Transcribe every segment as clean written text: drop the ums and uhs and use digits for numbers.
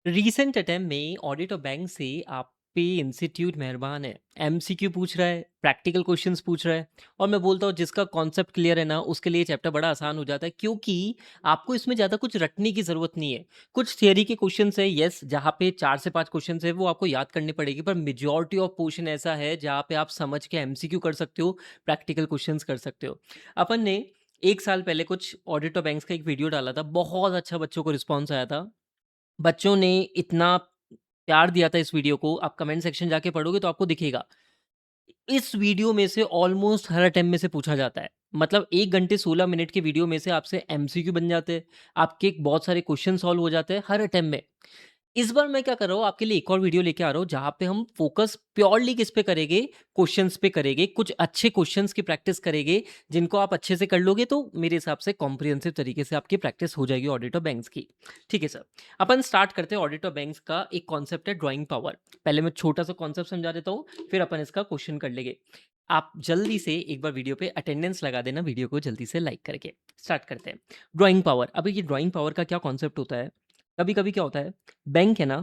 Recent attempt में audit और bank से आप पे इंस्टीट्यूट मेहरबान है। एमसीक्यू पूछ रहा है, प्रैक्टिकल क्वेश्चंस पूछ रहा है और मैं बोलता हूँ जिसका कॉन्सेप्ट क्लियर है ना उसके लिए चैप्टर बड़ा आसान हो जाता है, क्योंकि आपको इसमें ज़्यादा कुछ रटने की ज़रूरत नहीं है। कुछ थियरी के क्वेश्चंस है, यस, जहाँ पे 4 से 5 क्वेश्चंस है वो आपको याद करनी पड़ेगी, पर मेजॉरिटी ऑफ पोर्शन ऐसा है जहाँ पे आप समझ के एमसीक्यू कर सकते हो, प्रैक्टिकल क्वेश्चंस कर सकते हो। अपन ने 1 साल पहले कुछ ऑडिट और बैंक्स का एक वीडियो डाला था, बहुत अच्छा बच्चों को रिस्पॉन्स आया था। बच्चों ने इतना प्यार दिया था इस वीडियो को, आप कमेंट सेक्शन जाके पढ़ोगे तो आपको दिखेगा। इस वीडियो में से ऑलमोस्ट हर अटेम्प्ट में से पूछा जाता है। मतलब 1 घंटे 16 मिनट के वीडियो में से आपसे एमसीक्यू बन जाते हैं, आपके बहुत सारे क्वेश्चन सॉल्व हो जाते हैं हर अटेम्प्ट में। इस बार मैं क्या कर रहा हूँ, आपके लिए एक और वीडियो लेके आ रहा हूँ जहाँ पे हम फोकस प्योरली किस पे करेंगे, क्वेश्चंस पे करेंगे। कुछ अच्छे क्वेश्चंस की प्रैक्टिस करेंगे, जिनको आप अच्छे से कर लोगे तो मेरे हिसाब से कॉम्प्रिहेंसिव तरीके से आपकी प्रैक्टिस हो जाएगी ऑडिट और बैंक्स की। ठीक है सर, अपन स्टार्ट करते हैं। ऑडिट और बैंक्स का एक कॉन्सेप्ट है ड्राइंग पावर। पहले मैं छोटा सा कॉन्सेप्ट समझा देता हूँ, फिर अपन इसका क्वेश्चन कर लेंगे। आप जल्दी से एक बार वीडियो पे अटेंडेंस लगा देना, वीडियो को जल्दी से लाइक करके। स्टार्ट करते हैं। ड्राइंग पावर, अभी ये ड्राइंग पावर का क्या कॉन्सेप्ट होता है? कभी कभी क्या होता है, बैंक है ना,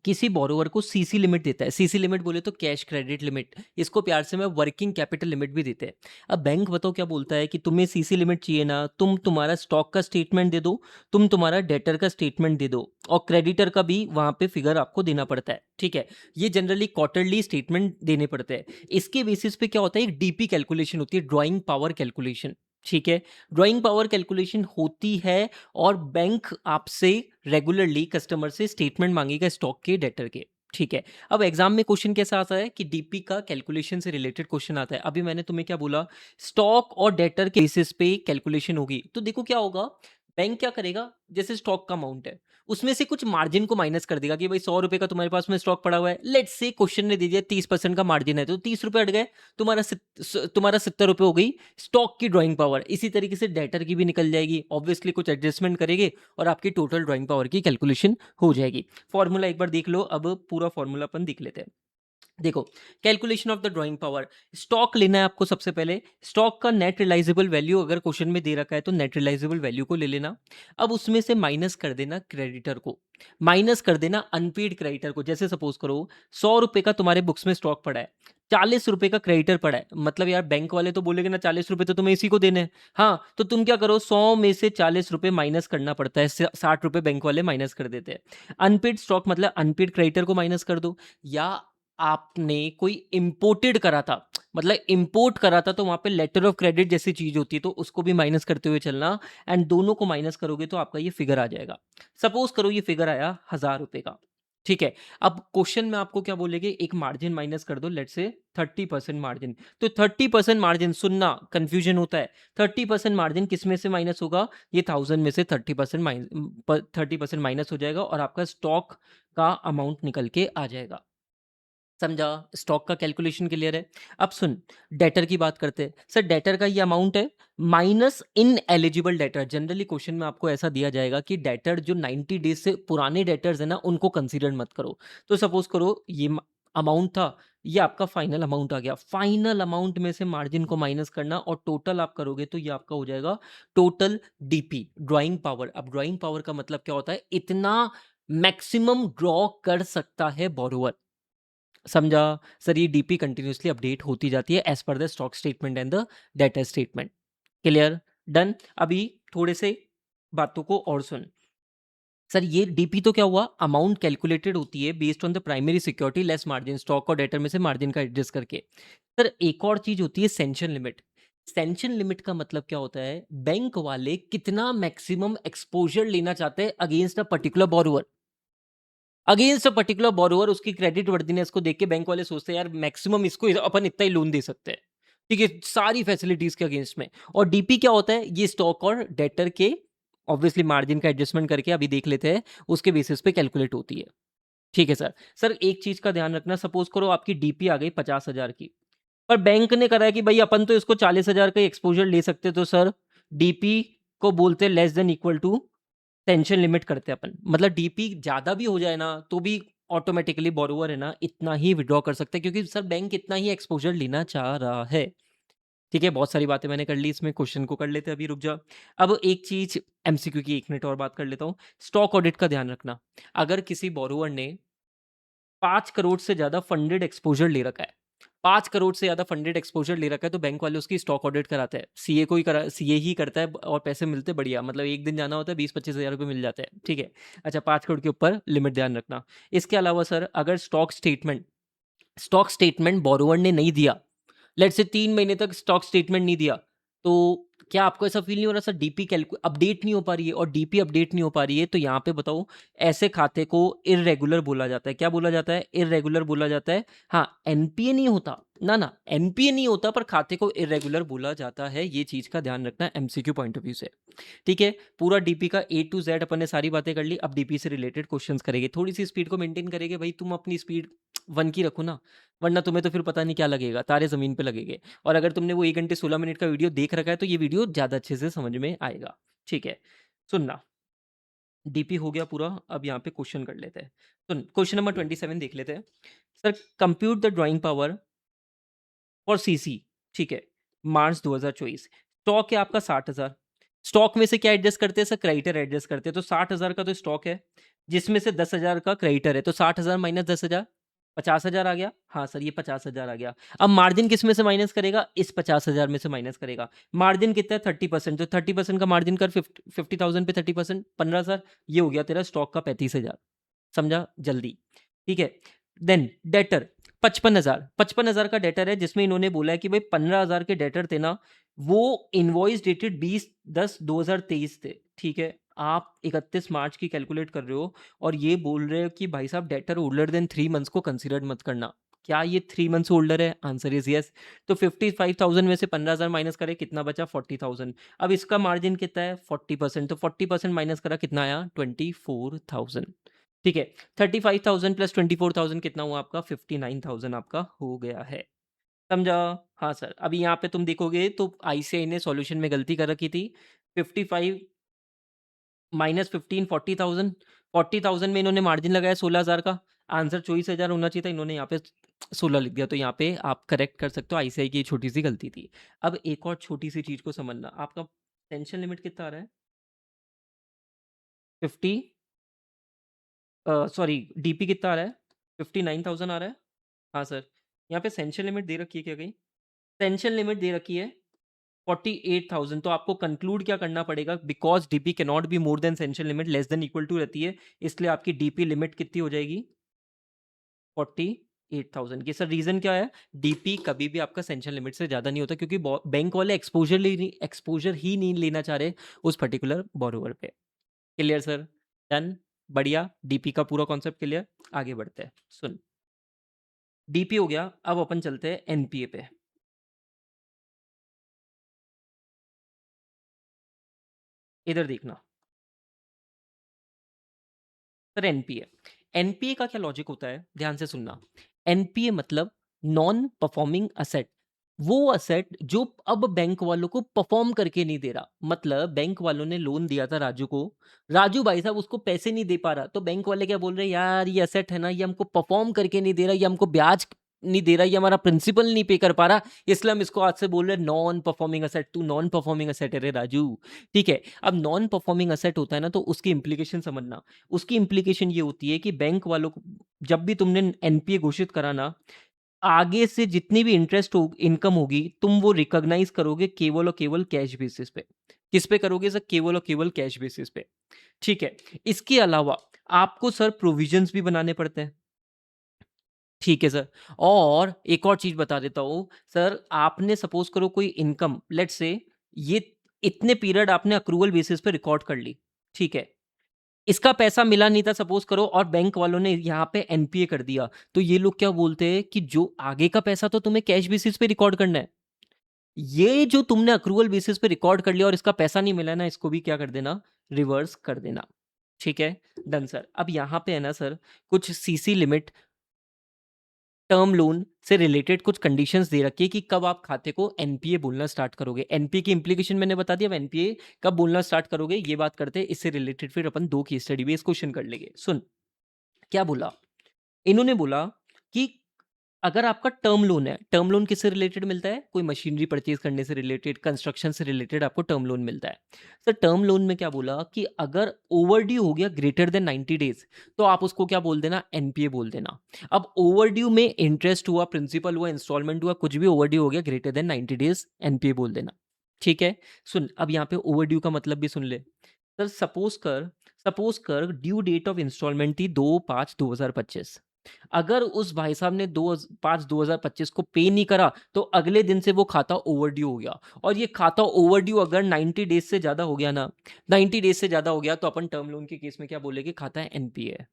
किसी बोरोवर को सीसी लिमिट देता है। सीसी लिमिट बोले तो कैश क्रेडिट लिमिट, इसको प्यार से मैं वर्किंग कैपिटल लिमिट भी देते हैं। अब बैंक बताओ क्या बोलता है कि तुम्हें सीसी लिमिट चाहिए ना, तुम तुम्हारा स्टॉक का स्टेटमेंट दे दो, तुम तुम्हारा डेटर का स्टेटमेंट दे दो, और क्रेडिटर का भी वहां पे फिगर आपको देना पड़ता है। ठीक है, ये जनरली क्वार्टरली स्टेटमेंट देने पड़ते हैं। इसके बेसिस पे क्या होता है, एक डीपी कैलकुलेशन होती है, ड्राइंग पावर कैलकुलेशन। ठीक है, ड्राइंग पावर कैलकुलेशन होती है और बैंक आपसे रेगुलरली कस्टमर से स्टेटमेंट मांगेगा स्टॉक के, डेटर के। ठीक है, अब एग्जाम में क्वेश्चन कैसा आता है कि डीपी का कैलकुलेशन से रिलेटेड क्वेश्चन आता है। अभी मैंने तुम्हें क्या बोला, स्टॉक और डेटर के बेसिस पे कैलकुलेशन होगी। तो देखो क्या होगा, बैंक क्या करेगा, जैसे स्टॉक का अमाउंट है उसमें से कुछ मार्जिन को माइनस कर देगा कि भाई 100 रुपए का तुम्हारे पास में स्टॉक पड़ा हुआ है। लेट्स से क्वेश्चन ने दे दिया 30% का मार्जिन है, तो 30 रुपए हट गए, तुम्हारा 70 रुपए हो गई स्टॉक की ड्राइंग पावर। इसी तरीके से डेटर की भी निकल जाएगी, ऑब्वियसली कुछ एडजस्टमेंट करेंगे और आपकी टोटल ड्राइंग पावर की कैलकुलेशन हो जाएगी। फॉर्मूला एक बार देख लो, अब पूरा फॉर्मूला अपन देख लेते हैं। देखो, calculation of the drawing power, stock लेना है आपको। सबसे पहले स्टॉक का नेट रिलाइजेबल वैल्यू अगर क्वेश्चन में दे रखा है तो नेट रिलाइजेबल वैल्यू को ले लेना। अब उसमें से माइनस कर देना क्रेडिटर को, माइनस कर देना अनपेड क्रेडिटर को। जैसे सपोज करो 100 रुपए का तुम्हारे बुक्स में स्टॉक पड़ा है, 40 रुपए का क्रेडिटर पड़ा है। मतलब यार बैंक वाले तो बोलेंगे ना 40 रुपए तो तुम्हें इसी को देने हैं। हाँ, तो तुम क्या करो, 100 में से 40 रुपए माइनस करना पड़ता है, 60 रुपए बैंक वाले माइनस कर देते हैं। अनपेड स्टॉक मतलब अनपेड क्रेडिटर को माइनस कर दो। या आपने कोई इंपोर्टेड करा था, मतलब इंपोर्ट करा था, तो वहां पे लेटर ऑफ क्रेडिट जैसी चीज होती है, तो उसको भी माइनस करते हुए चलना। एंड दोनों को माइनस करोगे तो आपका ये फिगर आ जाएगा। सपोज करो ये फिगर आया 1000 रुपए का। ठीक है, अब क्वेश्चन में आपको क्या बोलेगे, एक मार्जिन माइनस कर दो, लेट से 30% मार्जिन। तो 30% मार्जिन, सुनना कंफ्यूजन होता है, 30% मार्जिन किस में से माइनस होगा, ये 1000 में से 30% माइनस हो जाएगा और आपका स्टॉक का अमाउंट निकल के आ जाएगा। समझा, स्टॉक का कैलकुलेशन क्लियर है। अब सुन, डेटर की बात करते हैं। सर डेटर का ये अमाउंट है minus in eligible debtor. Generally question में आपको ऐसा दिया जाएगा कि डेटर जो 90 डेज से पुराने डेटर्स है ना, उनको कंसीडर मत करो। तो सपोज करो ये अमाउंट था, ये आपका फाइनल अमाउंट आ गया। फाइनल अमाउंट में से मार्जिन को माइनस करना और टोटल आप करोगे तो ये आपका हो जाएगा टोटल डीपी, ड्राइंग पावर। अब ड्राइंग पावर का मतलब क्या होता है, इतना मैक्सिमम ड्रॉ कर सकता है बोरोवर। समझा? सर ये डीपी कंटिन्यूअसली अपडेट होती जाती है as per the stock statement and the data statement. Clear? Done. अभी थोड़े से बातों को और सुन। सर ये डीपी तो क्या हुआ, अमाउंट कैलकुलेटेड होती है based on the primary security less margin, stock और डेटर में से मार्जिन का एडजस्ट करके। सर एक और चीज होती है सेंशन लिमिट। सेंशन लिमिट का मतलब क्या होता है, बैंक वाले कितना मैक्सिमम एक्सपोजर लेना चाहते हैं against a particular borrower. Against a particular borrower, उसकी क्रेडिट वर्दीनेस को देख के बैंक वाले सोचते हैं यार मैक्सिमम इसको अपन इतना ही लोन दे सकते हैं। ठीक है, सारी फैसिलिटीज के अगेंस्ट में। और डीपी क्या होता है, ये स्टॉक और डेटर के ऑब्वियसली मार्जिन का एडजस्टमेंट करके अभी देख लेते हैं, उसके बेसिस पे कैलकुलेट होती है। ठीक है सर। सर एक चीज का ध्यान रखना, सपोज करो आपकी डीपी आ गई 50,000 की, पर बैंक ने करा है कि भाई अपन तो इसको 40,000 का एक्सपोजर ले सकते, तो सर डीपी को बोलते हैं less than equal to sanction limit करते हैं अपन। मतलब डीपी ज्यादा भी हो जाए ना तो भी ऑटोमेटिकली बोरोवर है ना इतना ही विड्रॉ कर सकते हैं, क्योंकि सर बैंक इतना ही एक्सपोजर लेना चाह रहा है। ठीक है, बहुत सारी बातें मैंने कर ली इसमें, क्वेश्चन को कर लेते हैं अभी, रुक जा। अब एक चीज़ एमसीक्यू की 1 मिनट और बात कर लेता हूँ। स्टॉक ऑडिट का ध्यान रखना। अगर किसी बोरोवर ने 5 करोड़ से ज़्यादा फंडेड एक्सपोज़र ले रखा है, 5 करोड़ से ज़्यादा फंडेड एक्सपोज़र ले रखा है, तो बैंक वाले उसकी स्टॉक ऑडिट कराते हैं। सीए ही करता है और पैसे मिलते बढ़िया, मतलब एक दिन जाना होता है, 20-25 हज़ार रुपए मिल जाते हैं, ठीक है। अच्छा, 5 करोड़ के ऊपर लिमिट ध्यान रखना। इसके अलावा सर, अगर स्टॉक स्टेटमेंट बोरोवर ने नहीं दिया, लेट्स से 3 महीने तक स्टॉक स्टेटमेंट नहीं दिया, तो क्या आपको ऐसा फ़ील नहीं हो रहा सर डीपी कैलकु अपडेट नहीं हो पा रही है और डीपी अपडेट नहीं हो पा रही है, तो यहाँ पे बताओ, ऐसे खाते को इर्रेगुलर बोला जाता है। क्या बोला जाता है? इर्रेगुलर बोला जाता है। हाँ, एनपीए नहीं होता। ना, एनपीए नहीं होता, पर खाते को इर्रेगुलर बोला जाता है। ये चीज़ का ध्यान रखना है एमसीक्यू पॉइंट ऑफ व्यू से। ठीक है, पूरा डीपी का ए टू जेड अपन ने सारी बातें कर ली। अब डीपी से रिलेटेड क्वेश्चंस करेंगे। थोड़ी-सी स्पीड को मेंटेन करेंगे भाई, तुम अपनी स्पीड 1 की रखो ना, वरना तुम्हें तो फिर पता नहीं क्या लगेगा, तारे ज़मीन पे लगेंगे। और अगर तुमने वो 1 घंटे 16 मिनट का वीडियो देख रखा है, तो ये वीडियो ज़्यादा अच्छे से समझ में आएगा। ठीक है, सुनना, डीपी हो गया पूरा, अब यहाँ पे क्वेश्चन कर लेते हैं। सुन, क्वेश्चन नंबर 27 देख लेते हैं। Sir, compute the drawing power और सीसी, ठीक है, मार्च 2024। स्टॉक है आपका 60,000। स्टॉक में से क्या एडजस्ट करते हैं सर? क्रेडिटर एडजस्ट करते हैं। तो 60,000 का तो स्टॉक है, जिसमें से 10,000 का क्रेडिटर है, तो 60,000 माइनस 10,000, 50,000 आ गया। हाँ सर, ये 50,000 आ गया। अब मार्जिन किस में से माइनस करेगा? इस 50,000 में से माइनस करेगा। मार्जिन कितना है? 30%। तो 30% का मार्जिन कर, 50,000 पे 30%, 15,000। ये हो गया तेरा स्टॉक का 35,000। समझा? जल्दी। ठीक है, देन डेटर 55,000। 55,000 का डेटर है, जिसमें इन्होंने बोला है कि भाई 15,000 के डेटर थे ना, वो इनवॉइस डेटेड 20/10/2023 थे। ठीक है, आप 31 मार्च की कैलकुलेट कर रहे हो और ये बोल रहे हो कि भाई साहब डेटर ओल्डर देन 3 मंथ्स को कंसीडर मत करना। क्या ये 3 मंथ्स ओल्डर है? Answer is yes. तो 55,000 में से 15,000 माइनस करें, कितना बचा? 40,000। अब इसका मार्जिन कितना है? 40%। तो 40% माइनस करा, कितना आया? 24,000। ठीक है, 35,000 प्लस 24,000 कितना हुआ आपका? 59,000 आपका हो गया है। समझा? हाँ सर, अभी यहाँ पे तुम देखोगे तो आईसीआई ने सॉल्यूशन में गलती कर रखी थी। 55 माइनस 15, 40,000। 40,000 में इन्होंने मार्जिन लगाया 16,000 का। आंसर 24,000 होना चाहिए था, इन्होंने यहाँ पे 16 लिख दिया। तो यहाँ पे आप करेक्ट कर सकते हो, आईसीआई की छोटी सी गलती थी। अब एक और छोटी सी चीज को समझना, आपका टेंशन लिमिट कितना आ रहा है? 50, सॉरी, डीपी कितना आ रहा है? 59,000 आ रहा है। हाँ सर, यहाँ पे सेंशन लिमिट दे रखी है क्या कहीं? सेंशन लिमिट दे रखी है 48,000। तो आपको कंक्लूड क्या करना पड़ेगा? Because DP cannot be more than sanction limit, less than equal to रहती है, इसलिए आपकी डीपी लिमिट कितनी हो जाएगी? 48,000 की। सर रीजन क्या है? डीपी कभी भी आपका सेंशन लिमिट से ज्यादा नहीं होता, क्योंकि बैंक वाले एक्सपोजर ही नहीं लेना चाह रहे उस पर्टिकुलर बोरोवर पे। Clear sir? डन, बढ़िया, डीपी का पूरा कॉन्सेप्ट क्लियर। आगे बढ़ते हैं। सुन, डीपी हो गया, अब अपन चलते हैं एनपीए पे। इधर देखना सर, एनपीए। एनपीए का क्या लॉजिक होता है, ध्यान से सुनना। एनपीए मतलब नॉन परफॉर्मिंग असेट। वो असेट जो अब बैंक वालों को परफॉर्म करके नहीं दे रहा। मतलब बैंक वालों ने लोन दिया था राजू को, राजू भाई साहब उसको पैसे नहीं दे पा रहा, तो बैंक वाले क्या बोल रहे हैं? यार ये असेट है ना, ये हमको परफॉर्म करके नहीं दे रहा, ये हमको ब्याज नहीं दे रहा, ये हमारा प्रिंसिपल नहीं पे कर पा रहा, इसलिए हम इसको आज से बोल रहे हैं नॉन परफॉर्मिंग असेट। तू नॉन परफॉर्मिंग असेट है रे राजू। ठीक है, अब नॉन परफॉर्मिंग असेट होता है ना, तो उसकी इंप्लीकेशन समझना। उसकी इंप्लीकेशन ये होती है कि बैंक वालों को, जब भी तुमने एनपीए घोषित करा ना, आगे से जितनी भी इंटरेस्ट हो इनकम होगी, तुम वो रिकॉग्नाइज करोगे केवल और केवल कैश बेसिस पे। किस पे करोगे सर? केवल और केवल कैश बेसिस पे। ठीक है, इसके अलावा आपको सर प्रोविजंस भी बनाने पड़ते हैं। ठीक है सर, और एक और चीज बता देता हूं सर, आपने सपोज करो कोई इनकम, लेट्स से ये इतने पीरियड आपने अक्रूवल बेसिस पे रिकॉर्ड कर ली, ठीक है, इसका पैसा मिला नहीं था सपोज करो, और बैंक वालों ने यहाँ पे एनपीए कर दिया, तो ये लोग क्या बोलते हैं कि जो आगे का पैसा तो तुम्हें कैश बेसिस पे रिकॉर्ड करना है, ये जो तुमने अक्रूवल बेसिस पे रिकॉर्ड कर लिया और इसका पैसा नहीं मिला ना, इसको भी क्या कर देना? रिवर्स कर देना। ठीक है, डन सर। अब यहाँ पे है ना सर, कुछ सीसी लिमिट, टर्म लोन से रिलेटेड कुछ कंडीशंस दे रखी है कि कब आप खाते को एनपीए बोलना स्टार्ट करोगे। एनपीए की इंप्लीकेशन मैंने बता दिया, अब एनपीए कब बोलना स्टार्ट करोगे ये बात करते हैं। इससे रिलेटेड फिर अपन 2 केस स्टडी बेस्ड क्वेश्चन कर लेंगे। सुन, क्या बोला इन्होंने? बोला कि अगर आपका टर्म लोन है, टर्म लोन किससे रिलेटेड मिलता है? कोई मशीनरी परचेज़ करने से रिलेटेड, कंस्ट्रक्शन से रिलेटेड आपको टर्म लोन मिलता है। सर टर्म लोन में क्या बोला कि अगर ओवरड्यू हो गया ग्रेटर देन 90 डेज़, तो आप उसको क्या बोल देना? एनपीए बोल देना। अब ओवरड्यू में इंटरेस्ट हुआ, प्रिंसिपल हुआ, इंस्टॉलमेंट हुआ, कुछ भी ओवरड्यू हो गया ग्रेटर देन 90 डेज़, एनपीए बोल देना। ठीक है? सुन, अब यहाँ पे ओवरड्यू का मतलब भी सुन ले। सर सपोज़ कर ड्यू डेट ऑफ इंस्टॉलमेंट थी 2/5/2025। अगर उस भाई साहब ने 2/5/2025 को पे नहीं करा, तो अगले दिन से वो खाता ओवरड्यू हो गया, और ये खाता ओवरड्यू अगर 90 डेज़ से ज़्यादा हो गया ना, 90 डेज़ से ज़्यादा हो गया, तो अपन टर्म लोन के केस में क्या बोलेंगे? खाता है एनपीए है।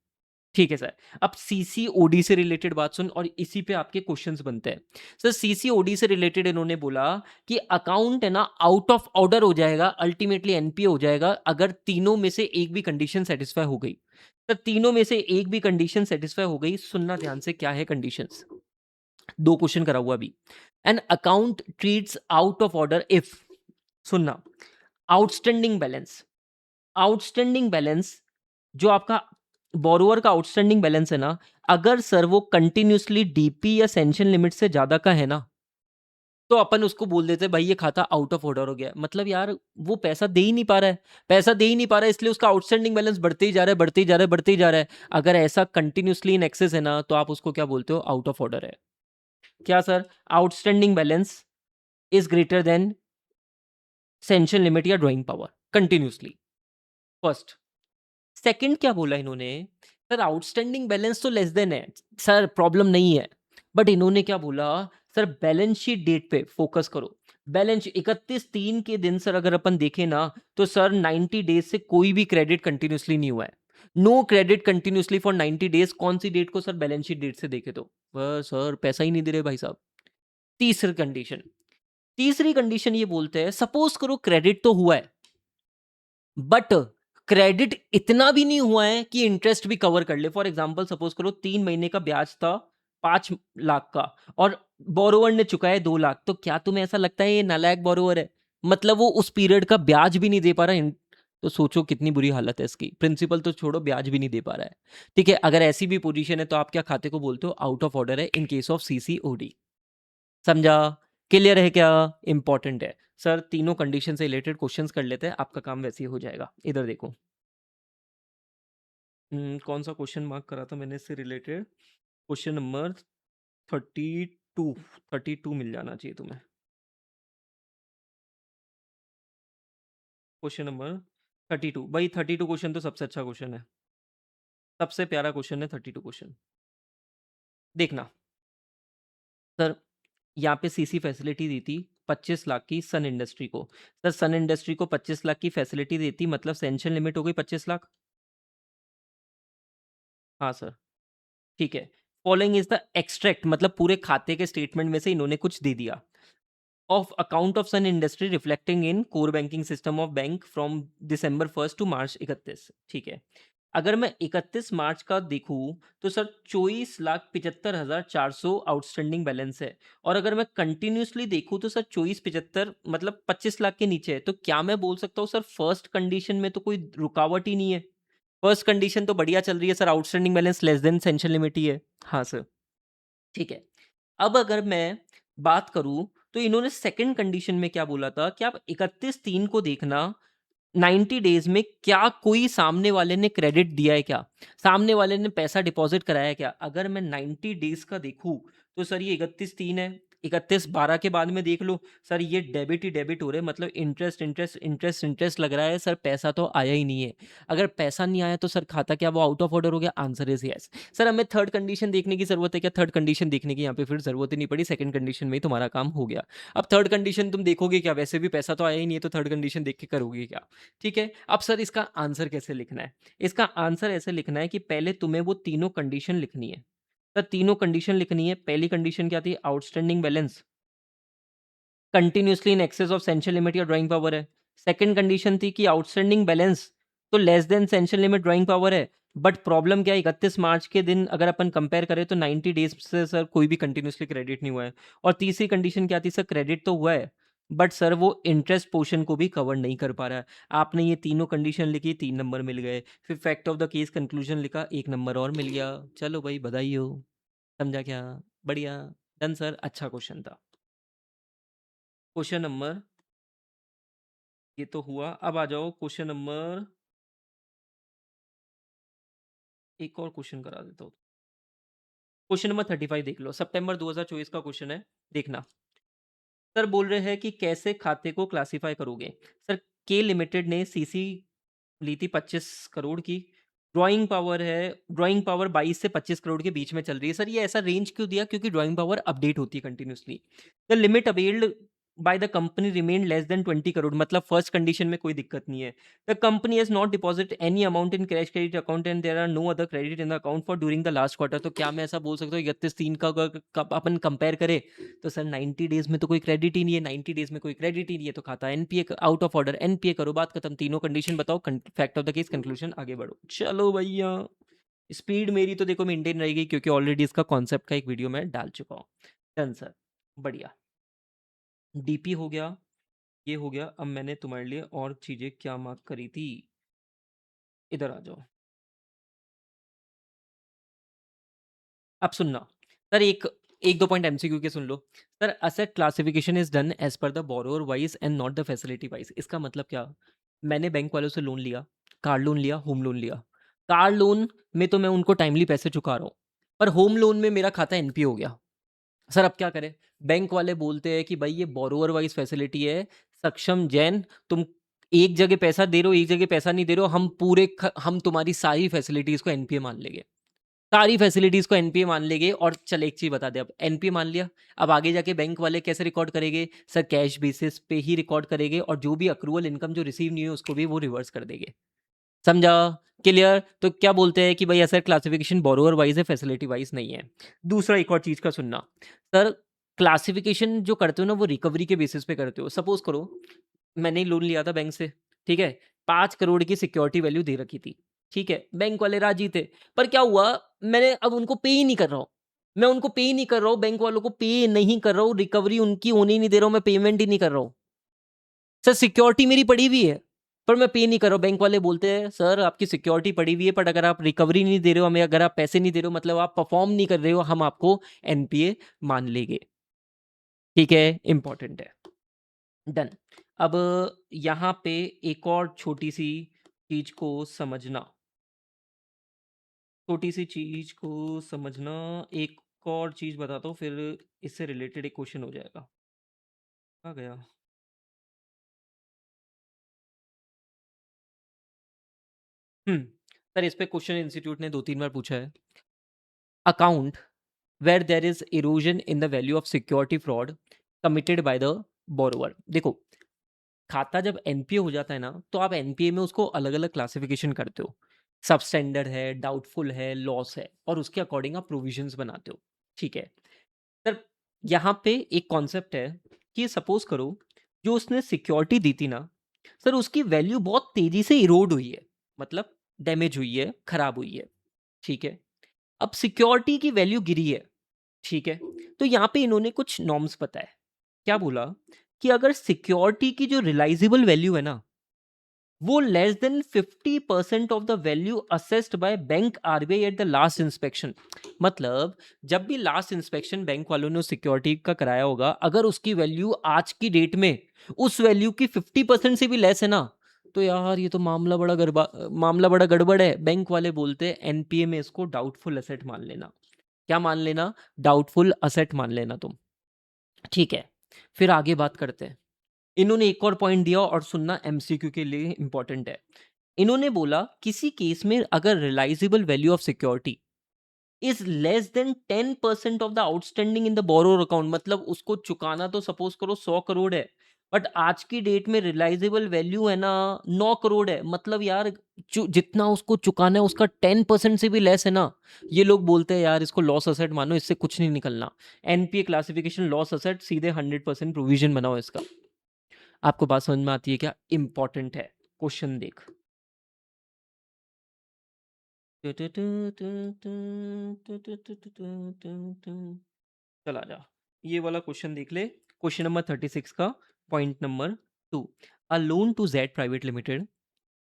ठीक है सर। अब सीसीओडी से रिलेटेड बात सुन, और इसी पे आपके क्वेश्चंस बनते हैं। सर सीसीओडी से रिलेटेड इन्होंने बोला कि अकाउंट है ना आउट ऑफ ऑर्डर हो जाएगा, अल्टीमेटली एनपीए हो जाएगा, अगर तीनों में से एक भी कंडीशन सेटिस्फाई हो गई। सर तीनों में से एक भी कंडीशन सेटिस्फाई हो गई, सुनना ध्यान से क्या है कंडीशंस। दो क्वेश्चन करा हुआ अभी। An account treats out of order if, सुनना, आउटस्टैंडिंग बैलेंस, आउटस्टैंडिंग बैलेंस जो आपका बोरोवर का आउटस्टैंडिंग बैलेंस है ना, अगर सर वो कंटिन्यूअसली डीपी या सैंक्शन लिमिट से ज़्यादा का है ना, तो अपन उसको बोल देते हैं भाई ये खाता आउट ऑफ ऑर्डर हो गया है। मतलब यार वो पैसा दे ही नहीं पा रहा है, पैसा दे ही नहीं पा रहा है, इसलिए उसका आउटस्टैंडिंग बैलेंस बढ़ते ही जा रहा है, बढ़ते ही जा रहा है, बढ़ते ही जा रहा है। अगर ऐसा कंटिन्यूअसली इन एक्सेस है ना, तो आप उसको क्या बोलते हो? आउट ऑफ ऑर्डर है। क्या sir? Outstanding balance is greater than sanction limit या drawing power continuously, first. Second क्या बोला इन्होंने? सर आउटस्टैंडिंग बैलेंस तो लेस देन है, सर प्रॉब्लम नहीं है। बट इन्होंने क्या बोला? सर बैलेंस शीट डेट पे फोकस करो। बैलेंस 31/3 के दिन सर अगर अपन देखें ना, तो सर 90 डेज से कोई भी क्रेडिट कंटिन्यूअसली नहीं हुआ है। No credit continuously for 90 days. कौन सी डेट को सर? बैलेंस शीट डेट से देखे तो। सर पैसा ही नहीं दे रहे भाई साहब। तीसरी कंडीशन, तीसरी कंडीशन ये बोलते हैं सपोज करो क्रेडिट तो हुआ है, बट क्रेडिट इतना भी नहीं हुआ है कि इंटरेस्ट भी कवर कर ले। फॉर एग्जांपल सपोज करो 3 महीने का ब्याज था 5 लाख का, और बोरोवर ने चुकाया 2 लाख, तो क्या तुम्हें ऐसा लगता है ये नालायक बोरोवर है? मतलब वो उस पीरियड का ब्याज भी नहीं दे पा रहा है। तो सोचो कितनी बुरी हालत है इसकी। प्रिंसिपल तो छोड़ो, ब्याज भी नहीं दे पा रहा है। ठीक है, अगर ऐसी भी पोजीशन है तो आप क्या खाते को बोलते हो? आउट ऑफ ऑर्डर है इन केस ऑफ सीसीओडी। समझा? क्लियर है क्या? इंपॉर्टेंट है सर। तीनों कंडीशन से रिलेटेड क्वेश्चंस कर लेते हैं, आपका काम वैसे ही हो जाएगा। इधर देखो। कौन सा क्वेश्चन मार्क करा था मैंने इससे रिलेटेड? Question number 32। 32 मिल जाना चाहिए तुम्हें। क्वेश्चन नंबर 32 भाई। 32 क्वेश्चन तो सबसे अच्छा क्वेश्चन है, सबसे प्यारा क्वेश्चन है 32 क्वेश्चन। देखना सर, यहाँ पे सीसी फैसिलिटी दी थी 25 लाख की सन इंडस्ट्री को। सर सन इंडस्ट्री को 25 लाख की फैसिलिटी देती, मतलब सेंशन लिमिट हो गई 25 लाख। हाँ सर। ठीक है। फॉलोइंग इज द एक्सट्रैक्ट, मतलब पूरे खाते के स्टेटमेंट में से इन्होंने कुछ दे दिया। Of account of Sun Industry reflecting in core banking system of bank from December 1 to March 31। ठीक है। अगर मैं 31 मार्च का देखूं, तो सर 24,75,400 आउटस्टैंडिंग बैलेंस है। और अगर मैं कंटिन्यूसली देखूं तो सर 24,75 मतलब 25 लाख के नीचे है। तो क्या मैं बोल सकता हूँ सर फर्स्ट कंडीशन में तो कोई रुकावट ही नहीं है? फर्स्ट कंडीशन तो बढ़िया चल रही है sir, outstanding balance less than sanction limit ही है। हाँ सर। ठीक है। अब अगर मैं बात करूं, तो इन्होंने सेकंड कंडीशन में क्या बोला था कि आप 31/3 को देखना, 90 डेज में क्या कोई सामने वाले ने क्रेडिट दिया है क्या? सामने वाले ने पैसा डिपॉज़िट कराया है क्या? अगर मैं 90 डेज का देखूँ, तो सर ये 31/3 है। 31/12 के बाद में देख लो, सर ये डेबिट ही डेबिट हो रहे हैं, मतलब इंटरेस्ट, इंटरेस्ट, इंटरेस्ट, इंटरेस्ट लग रहा है सर, पैसा तो आया ही नहीं है। अगर पैसा नहीं आया तो सर खाता क्या वो आउट ऑफ ऑर्डर हो गया? Answer is yes. सर हमें थर्ड कंडीशन देखने की ज़रूरत है क्या? थर्ड कंडीशन देखने की यहाँ पे फिर ज़रूरत ही नहीं पड़ी, सेकंड कंडीशन में ही तुम्हारा काम हो गया। अब थर्ड कंडीशन तुम देखोगे क्या? वैसे भी पैसा तो आया ही नहीं है, तो थर्ड कंडीशन देख के करोगे क्या? ठीक है। अब सर इसका आंसर कैसे लिखना है? इसका आंसर ऐसे लिखना है कि पहले तुम्हें वो तीनों कंडीशन लिखनी है। सर तीनों कंडीशन लिखनी है। पहली कंडीशन क्या थी? Outstanding balance continuously in excess of sanction limit या ड्राइंग पावर है। सेकंड कंडीशन थी कि आउटस्टैंडिंग बैलेंस तो less then sanction limit drawing power है। बट प्रॉब्लम क्या है? 31 मार्च के दिन अगर अपन कंपेयर करें तो 90 डेज से सर कोई भी कंटिन्यूअसली क्रेडिट नहीं हुआ है। और तीसरी कंडीशन क्या थी? सर क्रेडिट तो हुआ है, बट सर वो इंटरेस्ट पोर्शन को भी कवर नहीं कर पा रहा है। आपने ये तीनों कंडीशन लिखी, 3 नंबर मिल गए। फिर fact of the case conclusion लिखा, 1 नंबर और मिल गया। चलो भाई बधाई हो। समझा क्या? बढ़िया। डन सर, अच्छा क्वेश्चन था। क्वेश्चन नंबर, ये तो हुआ, अब आ जाओ क्वेश्चन नंबर, एक और क्वेश्चन करा देता हूँ। क्वेश्चन नंबर 35 देख लो, सितंबर 2024 का क्वेश्चन है, देखना। सर बोल रहे हैं कि कैसे खाते को क्लासिफाई करोगे? सर, के लिमिटेड ने सीसी ली थी 25 करोड़ की। ड्राइंग पावर 22 से 25 करोड़ के बीच में चल रही है। सर ये ऐसा रेंज क्यों दिया? क्योंकि ड्राइंग पावर अपडेट होती है continuously. The limit availed by the company remain less than 20 crore, मतलब फर्स्ट कंडीशन में कोई दिक्कत नहीं है। The company has not deposit any amount in cash credit account and there are no other credit in the account for during the last quarter. तो क्या मैं ऐसा बोल सकता हूँ 31/3 का अगर अपन कंपेयर करें तो सर 90 डेज में तो कोई क्रेडिट ही नहीं है, 90 डेज में कोई क्रेडिट ही नहीं है, तो खाता NPA out of order, NPA करो, बात खत्म। तीनों कंडीशन बताओ, fact of the case, conclusion, आगे बढ़ो। चलो भैया, स्पीड मेरी तो देखो मेंटेन रहेगी क्योंकि ऑलरेडी इसका कॉन्सेप्ट का एक वीडियो मैं डाल चुका हूँ। डन सर, बढ़िया। डीपी हो गया, ये हो गया। अब मैंने तुम्हारे लिए और चीजें क्या मार्क करी थी, इधर आ जाओ। अब सुनना सर, एक एक दो पॉइंट एमसीक्यू के सुन लो। Sir, asset classification is done as per the borrower wise and not the facility wise. इसका मतलब क्या? मैंने बैंक वालों से लोन लिया, कार लोन लिया, होम लोन लिया। कार लोन में तो मैं उनको टाइमली पैसे चुका रहा हूँ, पर होम लोन में मेरा खाता एनपीए हो गया। सर अब क्या करें? बैंक वाले बोलते हैं कि भाई ये बोरोअर वाइज फैसिलिटी है, सक्षम जैन, तुम एक जगह पैसा दे रहे हो, एक जगह पैसा नहीं दे रहे हो, हम तुम्हारी सारी फैसिलिटीज को एनपीए मान लेंगे, सारी फैसिलिटीज को एनपीए मान लेंगे। और चल एक चीज बता दे, अब एनपीए मान लिया, अब आगे जाके बैंक वाले कैसे रिकॉर्ड करेंगे? सर कैश बेसिस पे ही रिकॉर्ड करेंगे, और जो भी अक्रूवल इनकम जो रिसीव नहीं हुई उसको भी वो रिवर्स कर देंगे। समझा? क्लियर? तो क्या बोलते हैं कि भाई एसेट क्लासिफिकेशन बोरोअर वाइज है, फैसिलिटी वाइज नहीं है। दूसरा एक और चीज का सुनना। सर, क्लासिफिकेशन जो करते हो ना वो रिकवरी के बेसिस पे करते हो। सपोज करो मैंने लोन लिया था बैंक से, ठीक है, 5 करोड़ की सिक्योरिटी वैल्यू दे रखी थी, ठीक है, बैंक वाले राजी थे। पर क्या हुआ, मैंने अब उनको पे ही नहीं कर रहा हूँ, मैं उनको पे ही नहीं कर रहा हूँ, बैंक वालों को पे नहीं कर रहा हूँ, रिकवरी उनकी होने ही नहीं दे रहा हूँ, मैं पेमेंट ही नहीं कर रहा हूँ। सर सिक्योरिटी मेरी पड़ी हुई है, पर मैं पे नहीं कर रहा हूँ। बैंक वाले बोलते हैं सर आपकी सिक्योरिटी पड़ी हुई है, पर अगर आप रिकवरी नहीं दे रहे हो हमें, अगर आप पैसे नहीं दे रहे हो, मतलब आप परफॉर्म नहीं कर रहे हो, हम आपको एनपीए मान लेंगे। ठीक है, इंपॉर्टेंट है। डन। अब यहाँ पे एक और छोटी सी चीज को समझना, छोटी सी चीज को समझना, एक और चीज बताता हूँ, फिर इससे रिलेटेड एक क्वेश्चन हो जाएगा। आ गया। सर इस पे क्वेश्चन इंस्टीट्यूट ने 2-3 बार पूछा है। Account where there is erosion in the value of security fraud committed by the borrower। देखो, खाता जब एनपीए हो जाता है ना, तो आप एनपीए में उसको अलग अलग क्लासिफिकेशन करते हो। सबस्टैंडर्ड है, डाउटफुल है, लॉस है, और उसके अकॉर्डिंग आप प्रोविजंस बनाते हो। ठीक है सर, यहाँ पे एक कॉन्सेप्ट है कि सपोज करो जो उसने सिक्योरिटी दी थी ना, सर उसकी वैल्यू बहुत तेजी से इरोड हुई है, मतलब डैमेज हुई है, खराब हुई है। ठीक है, अब सिक्योरिटी की वैल्यू गिरी है। ठीक है, तो यहाँ पे इन्होंने कुछ नॉर्म्स बताए। क्या बोला कि अगर सिक्योरिटी की जो रिलाइजेबल वैल्यू है ना, वो less than 50% of the value assessed by bank RBI at the last inspection, मतलब जब भी लास्ट इंस्पेक्शन बैंक वालों ने सिक्योरिटी का कराया होगा, अगर उसकी वैल्यू आज की डेट में उस वैल्यू की 50% से भी लेस है ना, तो यार ये तो मामला बड़ा गड़बड़ है। बैंक वाले बोलते हैं एनपीए में इसको डाउटफुल एसेट मान लेना। क्या मान लेना? डाउटफुल असेट मान लेना तुम। ठीक है, फिर आगे बात करते हैं। इन्होंने एक और पॉइंट दिया, और सुनना एमसीक्यू के लिए इंपॉर्टेंट है। इन्होंने बोला किसी केस में अगर realisable value of security is less than 10% of the outstanding in the borrower account, मतलब उसको चुकाना तो सपोज करो 100 करोड़ है, बट आज की डेट में रिलाइजेबल वैल्यू है ना 9 करोड़ है, मतलब यार जितना उसको चुकाना है उसका 10% से भी लेस है ना, ये लोग बोलते हैं यार इसको लॉस असेट मानो, इससे कुछ नहीं निकलना। एनपीए क्लासिफिकेशन लॉस असेट, सीधे 100% प्रोविजन बनाओ इसका। आपको बात समझ में आती है क्या? इंपॉर्टेंट है, क्वेश्चन देख। चला जा, ये वाला क्वेश्चन देख ले, क्वेश्चन नंबर 36 का point number 2। A loan to Z private limited,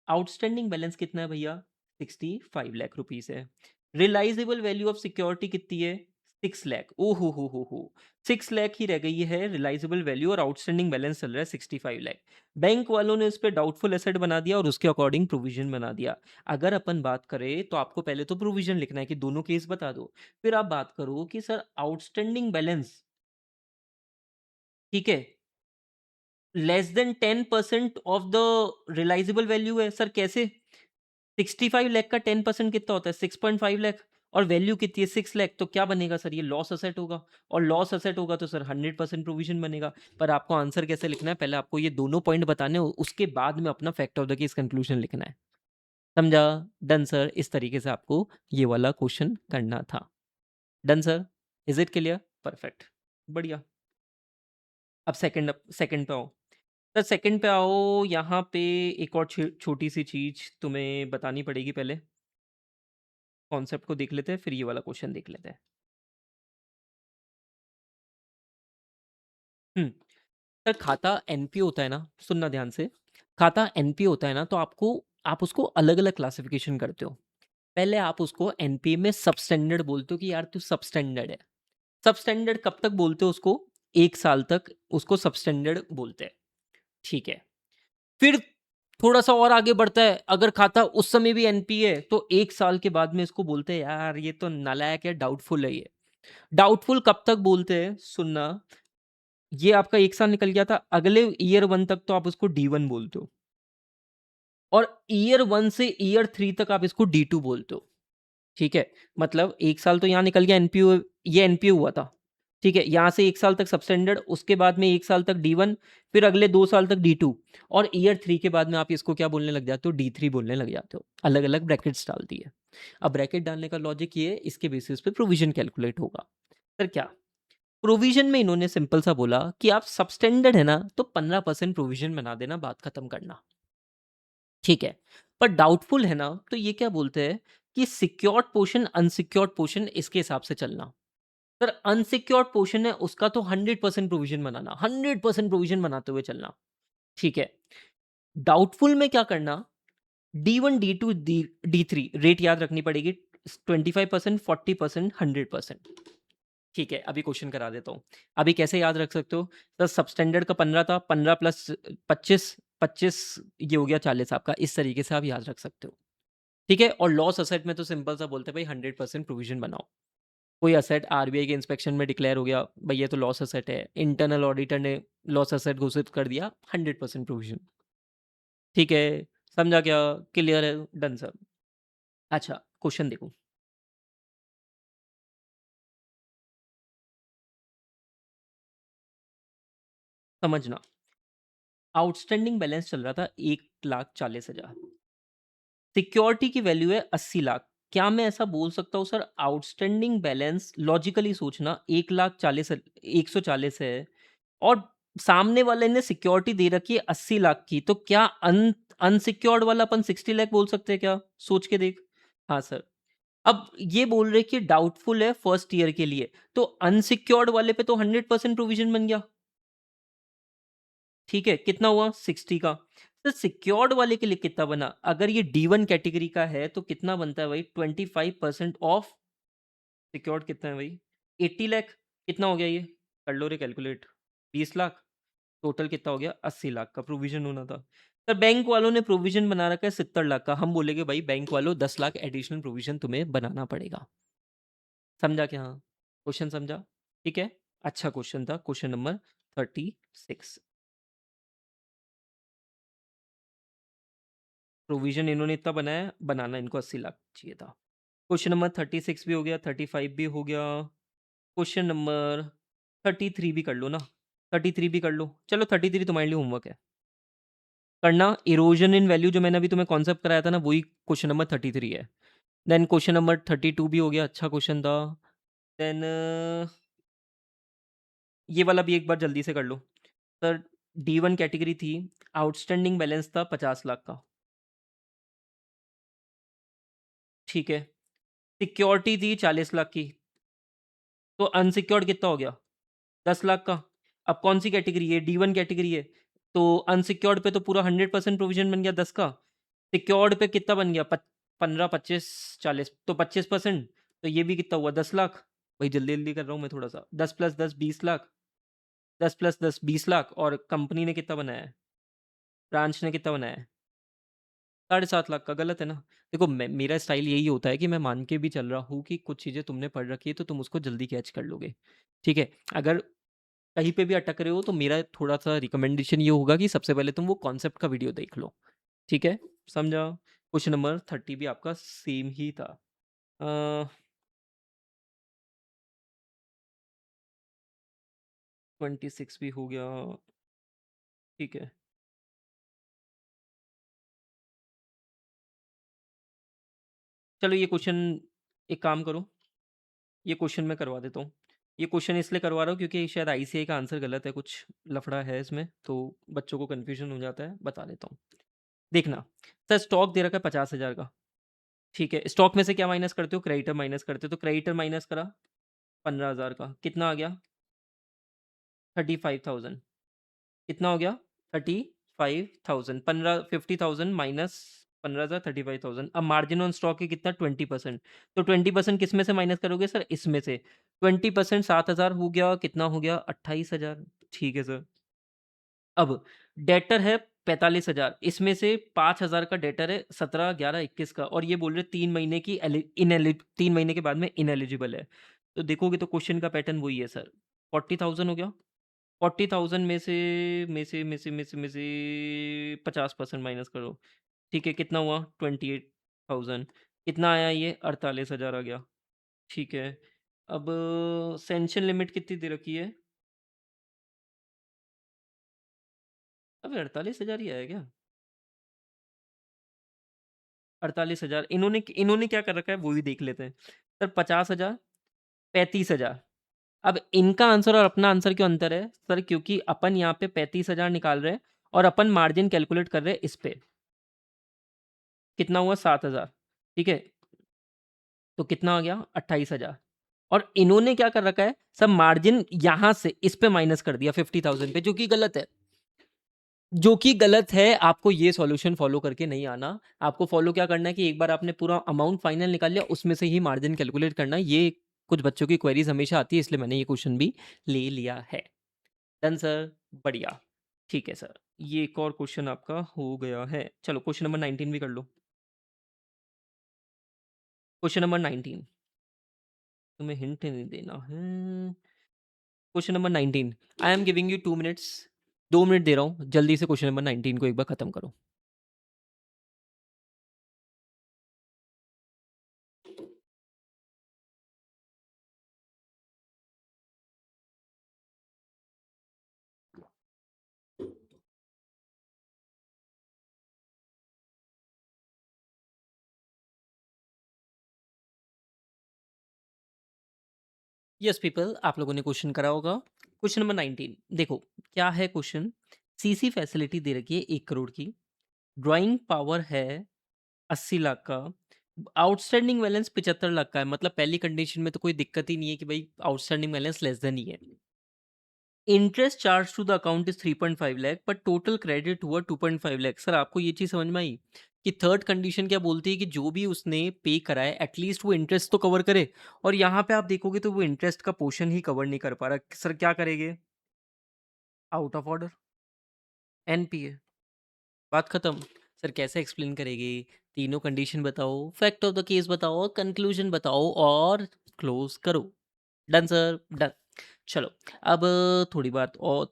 outstanding balance कितना है भैया? 65 लाख रुपीस है। रिलाइजेबल वैल्यू ऑफ सिक्योरिटी कितनी है? 6 लाख, ओ हो 6 लाख ही रह गई है रिलाइजेबल वैल्यू और आउटस्टैंडिंग बैलेंस चल रहा है 65 लाख। बैंक वालों ने उस पे डाउटफुल एसेट बना दिया और उसके अकॉर्डिंग प्रोविजन बना दिया। अगर अपन बात करें तो आपको पहले तो प्रोविजन लिखना है कि दोनों केस बता दो, फिर आप बात करो कि सर आउटस्टैंडिंग बैलेंस, ठीक है, less than 10% of the realisable value है। सर कैसे? 65 लाख का 10% कितना होता है? 6.5 लाख, और वैल्यू कितनी है? 6 लाख। तो क्या बनेगा सर? ये लॉस असेट होगा, और लॉस असेट होगा तो सर 100% प्रोविजन बनेगा। पर आपको आंसर कैसे लिखना है? पहले आपको ये दोनों पॉइंट बताने हैं, उसके बाद में अपना fact of the case conclusion लिखना है। समझा? Done sir. इस तरीके से आपको ये वाला क्वेश्चन करना था। Done sir. Is it clear? Perfect, बढ़िया। अब सेकंड पे आओ। सर सेकंड पे आओ, यहाँ पे एक और छोटी सी चीज तुम्हें बतानी पड़ेगी। पहले कॉन्सेप्ट को देख लेते हैं, फिर ये वाला क्वेश्चन देख लेते हैं। हम्म सर खाता एनपी होता है ना, सुनना ध्यान से। खाता एनपी होता है ना, तो आप उसको अलग अलग क्लासिफिकेशन करते हो। पहले आप उसको एनपी में सबस्टैंडर्ड बोलते हो कि यार तू सबस्टैंडर्ड है। सबस्टैंडर्ड कब तक बोलते हो उसको? 1 साल तक उसको सबस्टैंडर्ड बोलते हैं, ठीक है। फिर थोड़ा सा और आगे बढ़ता है, अगर खाता उस समय भी एनपी है तो 1 साल के बाद में इसको बोलते हैं यार ये तो नालायक है, डाउटफुल है ये। डाउटफुल कब तक बोलते हैं? सुनना, ये आपका 1 साल निकल गया था, अगले ईयर 1 तक तो आप उसको डी1 बोलते हो, और ईयर 1 से ईयर 3 तक आप इसको डी2 बोलते हो, ठीक है। मतलब 1 साल तो यहाँ निकल गया एनपीओ, ये एनपीओ हुआ था, ठीक है। यहाँ से 1 साल तक सबस्टैंडर्ड, उसके बाद में 1 साल तक डी1, फिर अगले 2 साल तक डी2, और ईयर 3 के बाद में आप इसको क्या बोलने लग जाते हो? डी3 बोलने लग जाते हो। अलग अलग ब्रैकेट्स डाल दिए। अब ब्रैकेट डालने का लॉजिक ये है, इसके बेसिस पे प्रोविजन कैलकुलेट होगा। सर क्या? प्रोविजन में इन्होंने सिंपल सा बोला कि आप सबस्टैंडर्ड है ना, तो 15% प्रोविजन बना देना, बात खत्म करना, ठीक है। पर डाउटफुल है ना, तो ये क्या बोलते हैं कि सिक्योर्ड पोर्शन, अनसिक्योर्ड पोर्शन, इसके हिसाब से चलना। सर अनसिक्योर्ड पोर्शन है उसका तो 100% प्रोविजन बनाना, 100% प्रोविजन बनाते हुए चलना, ठीक है। डाउटफुल में क्या करना? डी1 डी2 डी3 रेट याद रखनी पड़ेगी, 25%, 40%, 100%, ठीक है। अभी क्वेश्चन करा देता हूँ। अभी कैसे याद रख सकते हो? सर सबस्टैंडर्ड का 15 था, 15 प्लस 25, 25 ये हो गया 40 आपका, इस तरीके से आप याद रख सकते हो, ठीक है। और लॉस असेट में तो सिंपल सा बोलते हैं भाई 100% प्रोविजन बनाओ। कोई असेट आरबीआई के इंस्पेक्शन में डिक्लेयर हो गया, भाई ये तो लॉस असेट है, इंटरनल ऑडिटर ने लॉस असेट घोषित कर दिया, 100% प्रोविजन, ठीक है। समझा क्या? क्लियर है? Done sir. अच्छा क्वेश्चन देखो, समझना। आउटस्टैंडिंग बैलेंस चल रहा था 1,40,000, सिक्योरिटी की वैल्यू है 80 लाख। क्या मैं ऐसा बोल सकता हूँ सर आउटस्टैंडिंग बैलेंस, लॉजिकली सोचना, 1,40,000, 140 है, और सामने वाले ने सिक्योरिटी दे रखी है 80 लाख की, तो क्या अनसिक्योर्ड वाला अपन 60 लाख बोल सकते हैं क्या? सोच के देख। हाँ सर। अब ये बोल रहे कि डाउटफुल है फर्स्ट ईयर के लिए, तो अनसिक्योर्ड वाले पे तो 100% प्रोविजन बन गया, ठीक है। कितना हुआ? 60 का। तो सिक्योर्ड वाले के लिए कितना बना? अगर ये डी1 कैटेगरी का है तो कितना बनता है भाई? 25% ऑफ सिक्योर्ड कितना है भाई? 80 लाख। कितना हो गया ये? कर लो रे कैलकुलेट। 20 लाख। टोटल कितना हो गया? 80 लाख का प्रोविजन होना था। सर बैंक वालों ने प्रोविजन बना रखा है 70 लाख का, हम बोलेंगे भाई बैंक वालों 10 लाख एडिशनल प्रोविजन तुम्हें बनाना पड़ेगा। समझा क्या? हाँ क्वेश्चन समझा? ठीक है। अच्छा क्वेश्चन था, क्वेश्चन नंबर 36। प्रोविजन इन्होंने इतना बनाया, बनाना इनको 80 लाख चाहिए था। क्वेश्चन नंबर 36 भी हो गया, 35 भी हो गया, क्वेश्चन नंबर 33 भी कर लो ना, 33 भी कर लो। चलो 33 तुम्हारे लिए होमवर्क है करना। इरोजन इन वैल्यू जो मैंने अभी तुम्हें कॉन्सेप्ट कराया था ना, वही क्वेश्चन नंबर 33 है। देन क्वेश्चन नंबर 32 भी हो गया, अच्छा क्वेश्चन था। देन ये वाला भी एक बार जल्दी से कर लो। सर डी1 कैटेगरी थी, आउटस्टैंडिंग बैलेंस था 50 लाख का, ठीक है। सिक्योरिटी थी 40 लाख की, तो अनसिक्योर्ड कितना हो गया? 10 लाख का। अब कौन सी कैटेगरी है? डी1 कैटेगरी है, तो अनसिक्योर्ड पे तो पूरा 100% प्रोविजन बन गया 10 का। सिक्योर्ड पे कितना बन गया? 15, 25, 40, तो 25%, तो ये भी कितना हुआ? 10 लाख। भाई जल्दी-जल्दी कर रहा हूँ मैं थोड़ा-सा। 10 + 10 20 लाख, 10 + 10 20 लाख और कंपनी ने कितना बनाया है? ब्रांच ने कितना बनाया है? 7.5 लाख का, गलत है ना? देखो मेरा स्टाइल यही होता है कि मैं मान के भी चल रहा हूँ कि कुछ चीज़ें तुमने पढ़ रखी है तो तुम उसको जल्दी कैच कर लोगे, ठीक है? अगर कहीं पे भी अटक रहे हो तो मेरा थोड़ा-सा रिकमेंडेशन ये होगा कि सबसे पहले तुम वो कॉन्सेप्ट का वीडियो देख लो, ठीक है? समझा? क्वेश्चन नंबर 30 भी आपका सेम ही था। अ, 26 भी हो गया, ठीक है। चलो ये क्वेश्चन एक काम करो, ये क्वेश्चन मैं करवा देता हूँ। ये क्वेश्चन इसलिए करवा रहा हूँ क्योंकि शायद आईसीएआई का आंसर गलत है, कुछ लफड़ा है इसमें, तो बच्चों को कन्फ्यूज़न हो जाता है, बता देता हूँ। देखना, सर स्टॉक दे रखा है 50,000 का, ठीक है? स्टॉक में से क्या माइनस करते हो? क्रेडिटर माइनस करते हो, तो क्रेडिटर माइनस करा 15,000 का, कितना आ गया? 35,000। कितना हो गया? 35,000। 50,000 माइनस 15,000 35,000। अब मार्जिन ऑन स्टॉक है कितना? 20%। तो 20% किस में से माइनस करोगे सर? इसमें से। 20% 7,000 हो गया, कितना हो गया? 28,000। ठीक है सर। अब डेटर है 45,000, इसमें से 5,000 का डेटर है, 17, 11, 21 का, और ये बोल रहे 3 महीने की 3 महीने के बाद में इनएलिजिबल है। तो देखोगे तो क्वेश्चन का पैटर्न वही है सर। 40,000 हो गया। 40,000 में से 50% माइनस करो। ठीक है, कितना हुआ? 28,000। कितना आया ये? 48,000 आ गया। ठीक है। अब सैंक्शन लिमिट कितनी दे रखी है? अबे 48,000 ही आया क्या? 48,000। इन्होंने क्या कर रखा है वो भी देख लेते हैं। सर 50,000, 35,000। अब इनका आंसर और अपना आंसर क्यों अंतर है? सर क्योंकि अपन यहाँ पे 35,000 निकाल रहे हैं और अपन मार्जिन कैलकुलेट कर रहे हैं इस पे। कितना हुआ? 7,000। ठीक है? तो कितना आ गया? 28,000। और इन्होंने क्या कर रखा है? सब मार्जिन यहाँ से इस पे माइनस कर दिया 50,000 पे, जो कि गलत है। जो कि गलत है, आपको ये सॉल्यूशन फॉलो करके नहीं आना। आपको फॉलो क्या करना है कि एक बार आपने पूरा अमाउंट फाइनल निकाल लिया, उसमें से ही मार्जिन कैलकुलेट करना है। ये कुछ बच्चों की क्वेरीज हमेशा आती है, इसलिए मैंने ये क्वेश्चन भी ले लिया है। डन सर, बढ़िया। ठीक है सर, ये एक और क्वेश्चन आपका हो गया है। चलो क्वेश्चन नंबर 19 भी कर लो। क्वेश्चन नंबर 19, तुम्हें हिंट नहीं देना है। Question number 19, I am giving you 2 minutes. 2 minute दे रहा हूँ, जल्दी से क्वेश्चन नंबर 19 को एक बार खत्म करो। यस पीपल, आप लोगों ने क्वेश्चन करा होगा। क्वेश्चन नंबर 19 देखो, क्या है क्वेश्चन? सीसी फैसिलिटी दे रखी है 1 करोड़ की, ड्राइंग पावर है 80 लाख का, आउटस्टैंडिंग बैलेंस 75 लाख का है। मतलब पहली कंडीशन में तो कोई दिक्कत ही नहीं है कि भाई आउटस्टैंडिंग बैलेंस लेस देन ही है। Interest charge to the account is 3.5 lakh but total credit हुआ 2.5 लाख। सर आपको ये चीज समझ में आई कि थर्ड कंडीशन क्या बोलती है कि जो भी उसने पे करा है एटलीस्ट वो इंटरेस्ट तो कवर करे, और यहाँ पे आप देखोगे तो वो इंटरेस्ट का पोर्शन ही कवर नहीं कर पा रहा। सर क्या करेंगे? आउट ऑफ ऑर्डर, एनपीए, बात खत्म। सर कैसे एक्सप्लेन करेंगे? तीनों कंडीशन बताओ, फैक्ट ऑफ द केस बताओ, कंक्लूजन बताओ और क्लोज करो। Done sir, done. चलो, अब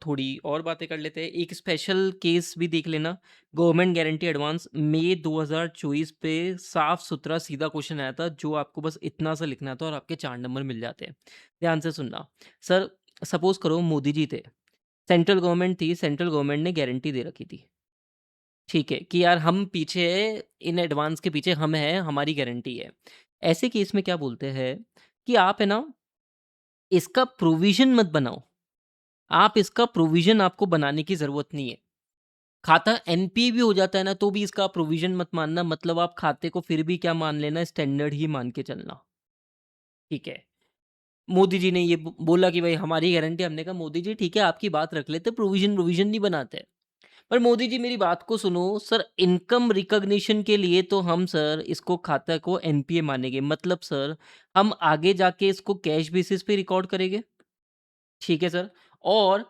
थोड़ी और बातें कर लेते हैं। एक स्पेशल केस भी देख लेना। गवर्नमेंट गारंटी एडवांस मई 2024 पे साफ सुथरा सीधा क्वेश्चन आया था, जो आपको बस इतना सा लिखना था और आपके 4 नंबर मिल जाते हैं। ध्यान से सुनना। सर सपोज करो मोदी जी थे, सेंट्रल गवर्नमेंट थी, सेंट्रल गवर्नमेंट ने गारंटी दे रखी थी, ठीक है, कि यार हम पीछे है, इन एडवांस के पीछे हम हैं, हमारी गारंटी है। ऐसे केस में क्या बोलते हैं कि आप है ना, इसका प्रोविजन मत बनाओ। आप इसका प्रोविजन आपको बनाने की ज़रूरत नहीं है। खाता एनपीए भी हो जाता है ना, तो भी इसका प्रोविजन मत मानना। मतलब आप खाते को फिर भी क्या मान लेना, स्टैंडर्ड ही मान के चलना, ठीक है। मोदी जी ने ये बोला कि भाई हमारी गारंटी, हमने कहा मोदी जी ठीक है आपकी बात रख लेते, प्रोविजन प्रोविजन नहीं बनाते। पर मोदी जी मेरी बात को सुनो सर, इनकम रिकॉग्निशन के लिए तो हम सर इसको खाता को एनपीए मानेंगे, मतलब सर हम आगे जाके इसको कैश बेसिस पे रिकॉर्ड करेंगे, ठीक है सर। और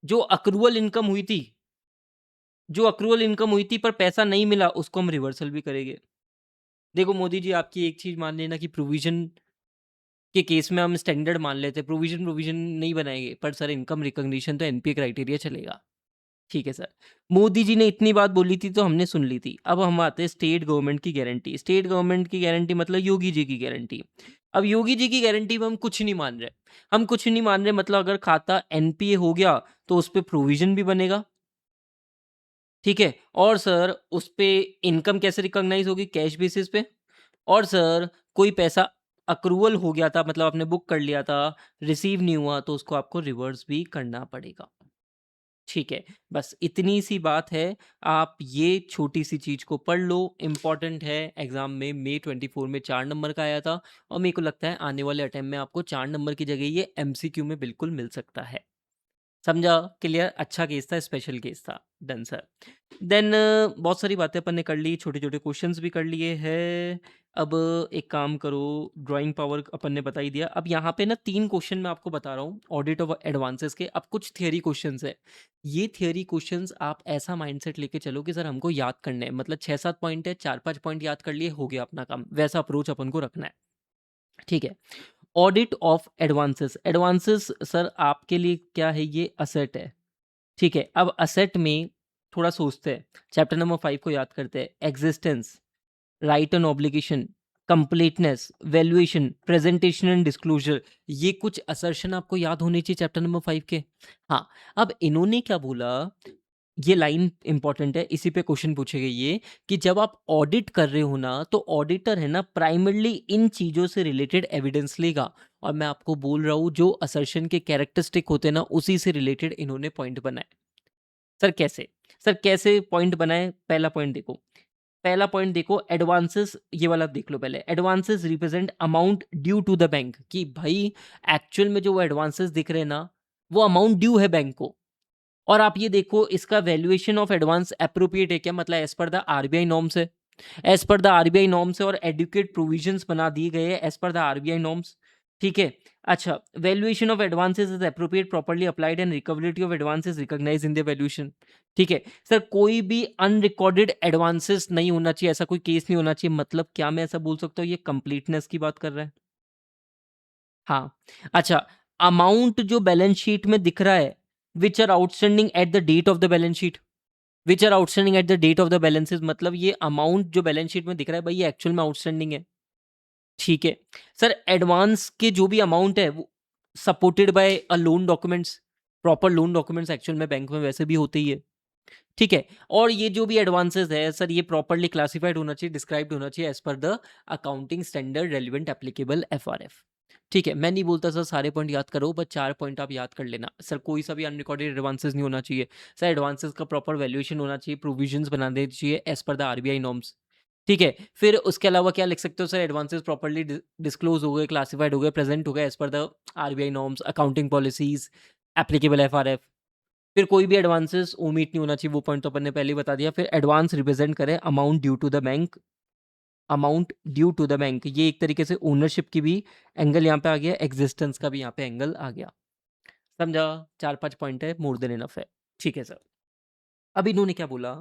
जो अक्रूवल इनकम हुई थी, जो अक्रूवल इनकम हुई थी पर पैसा नहीं मिला, उसको हम रिवर्सल भी करेंगे। देखो मोदी जी, आपकी एक चीज मान लेना कि प्रोविजन के केस में हम स्टैंडर्ड मान लेते हैं, प्रोविजन प्रोविजन नहीं बनाएंगे, पर सर इनकम रिकॉग्निशन तो एनपीए क्राइटेरिया चलेगा, ठीक है सर। मोदी जी ने इतनी बात बोली थी तो हमने सुन ली थी। अब हम आते हैं स्टेट गवर्नमेंट की गारंटी। स्टेट गवर्नमेंट की गारंटी मतलब योगी जी की गारंटी। अब योगी जी की गारंटी में हम कुछ नहीं मान रहे। हम कुछ नहीं मान रहे मतलब अगर खाता एनपीए हो गया तो उस पे प्रोविजन भी बनेगा, ठीक है? और सर उस पे इनकम कैसे रिकॉग्नाइज़ होगी? कैश बेसिस पे। और सर कोई पैसा अक्रूवल हो गया था मतलब आपने बुक कर लिया था, रिसीव नहीं हुआ तो उसको आपको रिवर्स भी करना पड़ेगा। ठीक है, बस इतनी सी बात है। आप ये छोटी-सी चीज़ को पढ़ लो, इम्पोर्टेंट है। एग्ज़ाम में मई 24 में 4 नंबर का आया था और मेरे को लगता है आने वाले अटेम्प्ट में आपको 4 नंबर की जगह ये एमसीक्यू में बिल्कुल मिल सकता है। समझा? क्लियर? अच्छा केस था, स्पेशल केस था। Done sir. देन बहुत सारी बातें अपन ने कर ली, छोटे-छोटे क्वेश्चंस भी कर लिए हैं। अब एक काम करो, ड्राइंग पावर अपन ने बता ही दिया। अब यहाँ पे ना 3 क्वेश्चन मैं आपको बता रहा हूँ ऑडिट ऑफ एडवांसेस के। अब कुछ थियरी क्वेश्चंस हैं। ये थियरी क्वेश्चंस आप ऐसा माइंडसेट लेके चलो कि सर हमको याद करने हैं। मतलब 6-7 पॉइंट है, 4-5 पॉइंट याद कर लिए, हो गया अपना काम। वैसा अप्रोच अपन को रखना है। ठीक है? Audit of advances. Advances sir आपके लिए क्या है? ये असेट है। ठीक है, अब असेट में थोड़ा सोचते हैं। चैप्टर नंबर 5 को याद करते हैं। Existence, right and obligation, completeness, valuation, presentation and disclosure. ये कुछ असर्शन आपको याद होने चाहिए चैप्टर नंबर 5 के। हाँ, अब इन्होंने क्या बोला, ये लाइन इंपॉर्टेंट है, इसी पे क्वेश्चन पूछेगा ये कि जब आप ऑडिट कर रहे हो ना तो ऑडिटर है ना प्राइमरली इन चीजों से रिलेटेड एविडेंस लेगा। और मैं आपको बोल रहा हूं जो असर्शन के कैरेक्टरिस्टिक होते हैं ना उसी से रिलेटेड इन्होंने पॉइंट बनाए। सर कैसे? सर कैसे पॉइंट बनाए? पहला पॉइंट देखो, पहला पॉइंट देखो, एडवांसेस ये वाला देख लो पहले। Advances represent amount due to the bank, कि भाई एक्चुअल में जो वो एडवांसेस दिख रहे हैं ना वो अमाउंट ड्यू है बैंक को। और आप ये देखो इसका वैल्यूएशन ऑफ एडवांस एप्रोप्रिएट है क्या? मतलब as per the RBI norms है, as per the RBI norms है, और एडुकेट प्रोविजंस बना दिए गए हैं as per the RBI norms. ठीक है, अच्छा, valuation of advances is appropriate properly applied and recoverability of advances recognise in the valuation. ठीक है सर, कोई भी अनरिकॉर्डेड एडवांसेस नहीं होना चाहिए, ऐसा कोई केस नहीं होना चाहिए। मतलब क्या मैं ऐसा बोल सकता हूँ ये कंप्लीटनेस की बात कर रहा है? हाँ, अच्छा, अमाउंट जो बैलेंस शीट में दिख रहा है, which are outstanding at the date of the balance sheet, which are outstanding at the date of the balances, मतलब ये अमाउंट जो बैलेंस शीट में दिख रहा है भाई ये एक्चुअल में आउटस्टैंडिंग है। ठीक है सर, एडवांस के जो भी अमाउंट है वो supported by a loan documents, proper loan documents actual में बैंक में वैसे भी होते ही है। ठीक है, और ये जो भी एडवांसेस है सर ये प्रॉपर्ली क्लासिफाइड होना चाहिए, डिस्क्राइब्ड होना चाहिए as per the accounting standard relevant applicable FRF. ठीक है, मैं नहीं बोलता सर सारे पॉइंट याद करो, बस 4 पॉइंट आप याद कर लेना। सर कोई सा भी अनरिकॉर्डेड एडवांसेस नहीं होना चाहिए। सर एडवांसेस का प्रॉपर वैल्यूएशन होना चाहिए, प्रोविजंस बनाने चाहिए as per the RBI norms. ठीक है, फिर उसके अलावा क्या लिख सकते हो सर? एडवांसेस प्रॉपर्ली डिस्क्लोज हो गए, क्लासिफाइड हो गए, प्रेजेंट हो गए as per the RBI norms, accounting policies, applicable FRF. फिर कोई भी एडवांसेस ओमिट नहीं होना चाहिए, वो पॉइंट तो अपन ने पहले ही बता दिया। फिर एडवांस रिप्रेजेंट करे amount due to the bank, amount due to the bank, ये एक तरीके से ओनरशिप की भी एंगल यहाँ पे आ गया, एग्जिस्टेंस का भी यहाँ पे एंगल आ गया। समझा? 4-5 पॉइंट है, मोर देन इनफ है। ठीक है सर। अब इन्होंने क्या बोला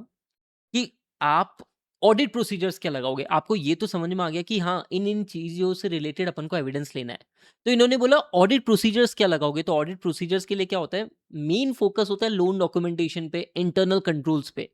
कि आप ऑडिट प्रोसीजर्स क्या लगाओगे? आपको ये तो समझ में आ गया कि हाँ, इन-इन चीज़ों से रिलेटेड अपन को एविडेंस लेना है। तो इन्होंने बोला ऑडिट प्रोसीजर्स क्या लगाओगे? तो ऑडिट प्रोसीजर्स के लिए क्या होता है? मेन फोकस होता है लोन डॉक्यूमेंटेशन पे, इंटरनल कंट्रोल्स पे।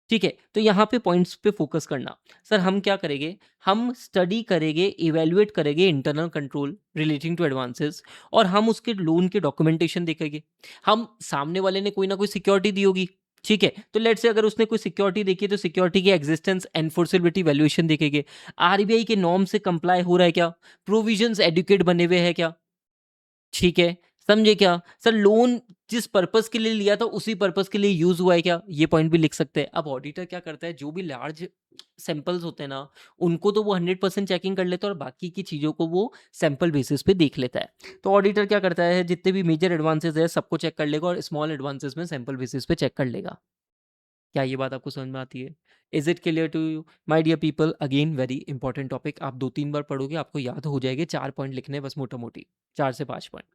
ठीक है, तो यहाँ पे पॉइंट्स पे फोकस करना। सर हम क्या करेंगे? हम स्टडी करेंगे, इवैल्यूएट करेंगे internal control relating to advances, और हम उसके लोन के डॉक्यूमेंटेशन देखेंगे। हम सामने वाले ने कोई ना कोई सिक्योरिटी दी होगी, ठीक है? तो लेट्स से अगर उसने कोई सिक्योरिटी देखी है तो सिक्योरिटी की एक्जिस्टेंस, एनफोर्सेबिलिटी, वैल्यूएशन देखेंगे। आरबीआई के नॉर्म से कंप्लाई हो रहा है क्या? प्रोविजंस एडुकेट बने हुए हैं क्या? ठीक है, समझे क्या? सर लोन जिस पर्पज़ के लिए लिया था उसी पर्पज़ के लिए यूज़ हुआ है क्या? ये पॉइंट भी लिख सकते हैं। अब ऑडिटर क्या करता है, जो भी लार्ज सैंपल्स होते हैं ना, उनको तो वो 100% चेकिंग कर लेता है और बाकी की चीज़ों को वो सैंपल बेसिस पे देख लेता है। तो ऑडिटर क्या करता है, जितने भी मेजर एडवांसेस हैं सबको चेक कर लेगा और स्मॉल एडवांसेस में सैंपल बेसिस पे चेक कर लेगा। क्या ये बात आपको समझ में आती है? Is it clear to you? My dear people, again very important topic, आप 2-3 बार पढ़ोगे आपको याद हो जाएगा, 4 पॉइंट लिखने हैं बस मोटा-मोटी, 4 से 5 पॉइंट।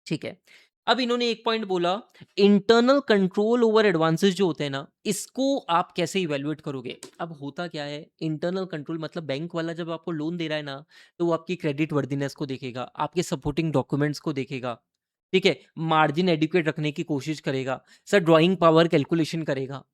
ठीक है। अब इन्होंने एक पॉइंट बोला, इंटरनल कंट्रोल ओवर एडवांसेस जो होते हैं ना, इसको आप कैसे इवैल्यूएट करोगे? अब होता क्या है, इंटरनल कंट्रोल मतलब बैंक वाला जब आपको लोन दे रहा है ना, तो वो आपकी क्रेडिट वर्दिनेस को देखेगा, आपके सपोर्टिंग डॉक्यूमेंट्स को देखेगा, ठीक है? मार्जिन एडिक्वेट रखने की कोशिश करेगा, सर ड्राइंग पावर कैलकुलेशन करेगा,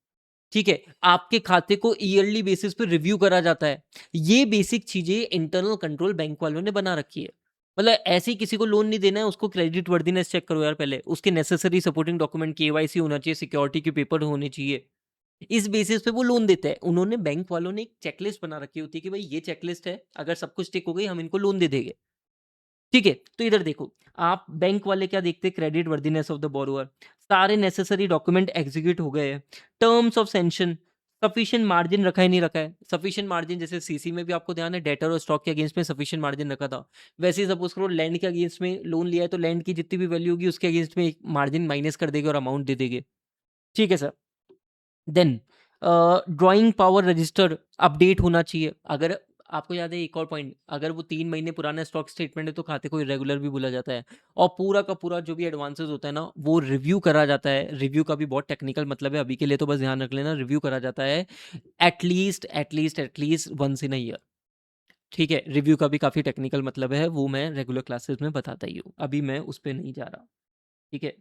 ठीक है? आपके खाते को ईयरली बेसिस पे रिव्यू करा जाता है। ये बेसिक चीज़ें इंटरनल कंट्रोल बैंक वालों ने बना रखी है। मतलब ऐसे ही किसी को लोन नहीं देना है, उसको क्रेडिट वर्दिनेस चेक करो यार पहले। उसके नेसेसरी सपोर्टिंग डॉक्यूमेंट केवाईसी होना चाहिए, सिक्योरिटी के पेपर होने चाहिए। इस बेसिस पे वो लोन देते हैं। उन्होंने बैंक वालों ने एक चेकलिस्ट बना रखी होती है कि भाई ये चेकलिस्ट है, अगर सब कुछ टिक हो गई हम इनको लोन दे देंगे। ठीक है? तो इधर देखो, आप बैंक वाले क्या देखते हैं, credit worthiness of the borrower, सारे नेसेसरी डॉक्यूमेंट एग्जीक्यूट हो गए हैं, terms of sanction, sufficient margin रखा है नहीं रखा है। सफिशिएंट मार्जिन जैसे सीसी में भी आपको ध्यान है, डेटर और स्टॉक के अगेंस्ट में सफिशिएंट मार्जिन रखा था। वैसे ही सपोज करो लैंड के अगेंस्ट में लोन लिया है, तो लैंड की जितनी भी वैल्यू होगी उसके अगेंस्ट में एक मार्जिन माइनस कर देंगे और अमाउंट दे देंगे। ठीक है sir. Then drawing power register update होना चाहिए। अगर आपको याद है एक और पॉइंट, अगर वो 3 महीने पुराना स्टॉक स्टेटमेंट है तो खाते को इरेगुलर भी बोला जाता है। और पूरा का पूरा जो भी एडवांसेस होता है ना, वो रिव्यू करा जाता है। रिव्यू का भी बहुत टेक्निकल मतलब है, अभी के लिए तो बस ध्यान रख लेना, रिव्यू करा जाता है at least once in a year. ठीक है, रिव्यू का भी काफ़ी टेक्निकल मतलब है, वो मैं रेगुलर क्लासेस में बताता ही हूँ, अभी मैं उस पे नहीं जा रहा। ठीक है?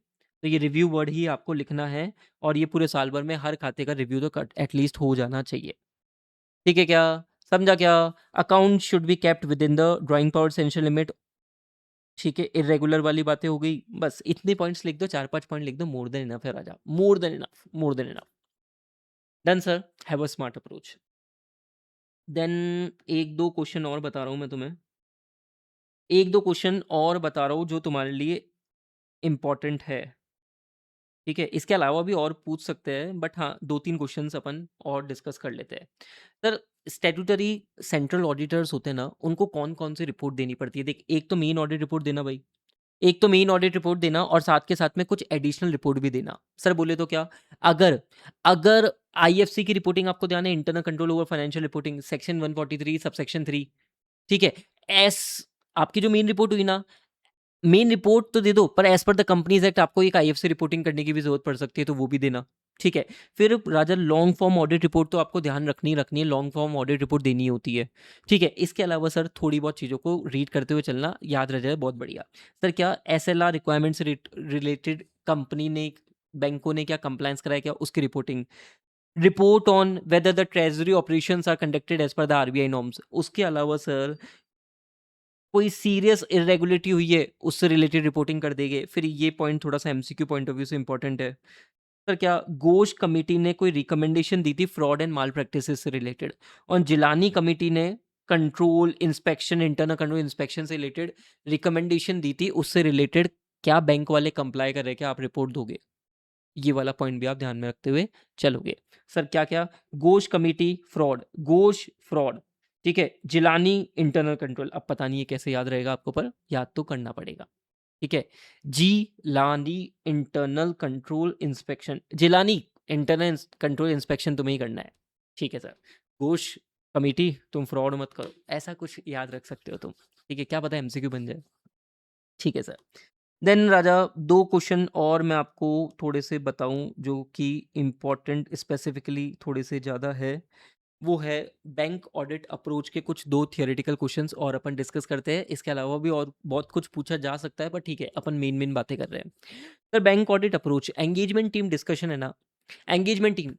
तो ये रिव्यू वर्ड ही आपको लिखना है, और ये पूरे साल भर में हर खाते का रिव्यू तो कट एटलीस्ट हो जाना चाहिए। ठीक है क्या? समझा क्या? Account should be kept with in the drawing power essential limit. ठीक है, इर्रेगुलर वाली बातें हो गई। बस इतने पॉइंट्स लिख दो, 4-5 पॉइंट लिख दो, मोर देन इनफ है राजा, more than enough, more than enough. Done sir, have a smart approach. Then 1-2 question और बता रहा हूँ मैं तुम्हें। 1-2 क्वेश्चन और बता रहा हूँ जो तुम्हारे लिए इम्पोर्टेंट है। ठीक है, इसके अलावा भी और पूछ सकते हैं, बट हाँ 2-3 क्वेश्चंस अपन और डिस्कस कर लेते हैं। सर, स्टैट्यूटरी सेंट्रल ऑडिटर्स होते हैं ना, उनको कौन-कौन सी रिपोर्ट देनी पड़ती है? देख, एक तो मेन ऑडिट रिपोर्ट देना भाई, एक तो मेन ऑडिट रिपोर्ट देना, और साथ के साथ में कुछ एडिशनल रिपोर्ट भी देना। सर बोले तो क्या? अगर अगर आईएफसी की रिपोर्टिंग आपको ध्यान है, internal control over financial reporting, section 143 subsection 3, ठीक है? एस आपकी जो मेन रिपोर्ट हुई ना, मेन रिपोर्ट तो दे दो, पर as per the companies act आपको एक आईएफसी रिपोर्टिंग करने की भी जरूरत पड़ सकती है, तो वो भी देना। ठीक है, फिर राजा लॉन्ग फॉर्म ऑडिट रिपोर्ट तो आपको ध्यान रखनी है, लॉन्ग फॉर्म ऑडिट रिपोर्ट देनी होती है। ठीक है, इसके अलावा सर थोड़ी बहुत चीज़ों को रीड करते हुए चलना, याद रह जाए, बहुत बढ़िया। सर क्या एसएलआर रिक्वायरमेंट से रिलेटेड कंपनी ने, बैंकों ने क्या कंप्लायंस कराया, क्या उसकी reporting, report on whether the treasury operations are conducted as per the RBI norms. उसके अलावा सर कोई सीरियस इरेगुलेरिटी हुई है, उससे रिलेटेड रिपोर्टिंग कर देंगे। फिर ये पॉइंट थोड़ा सा एमसीक्यू पॉइंट ऑफ व्यू से इंपॉर्टेंट है। सर क्या घोष कमेटी ने कोई रिकमेंडेशन दी थी फ्रॉड एंड माल प्रैक्टिसेस से रिलेटेड, और जिलानी कमेटी ने control inspection, internal control inspection से रिलेटेड रिकमेंडेशन दी थी, उससे रिलेटेड क्या बैंक वाले कंप्लाई कर रहे हैं, क्या आप रिपोर्ट दोगे? ये वाला पॉइंट भी आप ध्यान में रखते हुए चलोगे। सर क्या क्या? Ghosh committee fraud, Ghosh fraud, ठीक है, जिलानी इंटरनल कंट्रोल, अब पता नहीं है कैसे याद रहेगा आपको, पर याद तो करना पड़ेगा। ठीक है, जी लानी internal control inspection, Jilani internal control inspection तुम्हें ही करना है। ठीक है सर, घोष कमेटी तुम फ्रॉड मत करो, ऐसा कुछ याद रख सकते हो तुम। ठीक है, क्या पता एमसीक्यू बन जाए। ठीक है सर। देन राजा 2 क्वेश्चन और मैं आपको थोड़े से बताऊं जो कि इम्पोर्टेंट स्पेसिफिकली थोड़े से ज़्यादा है। वो है बैंक ऑडिट अप्रोच के कुछ 2 थियोरेटिकल क्वेश्चंस और अपन डिस्कस करते हैं। इसके अलावा भी और बहुत कुछ पूछा जा सकता है, पर ठीक है, अपन मेन बातें कर रहे हैं। Sir bank audit approach, engagement team discussion है ना, एंगेजमेंट टीम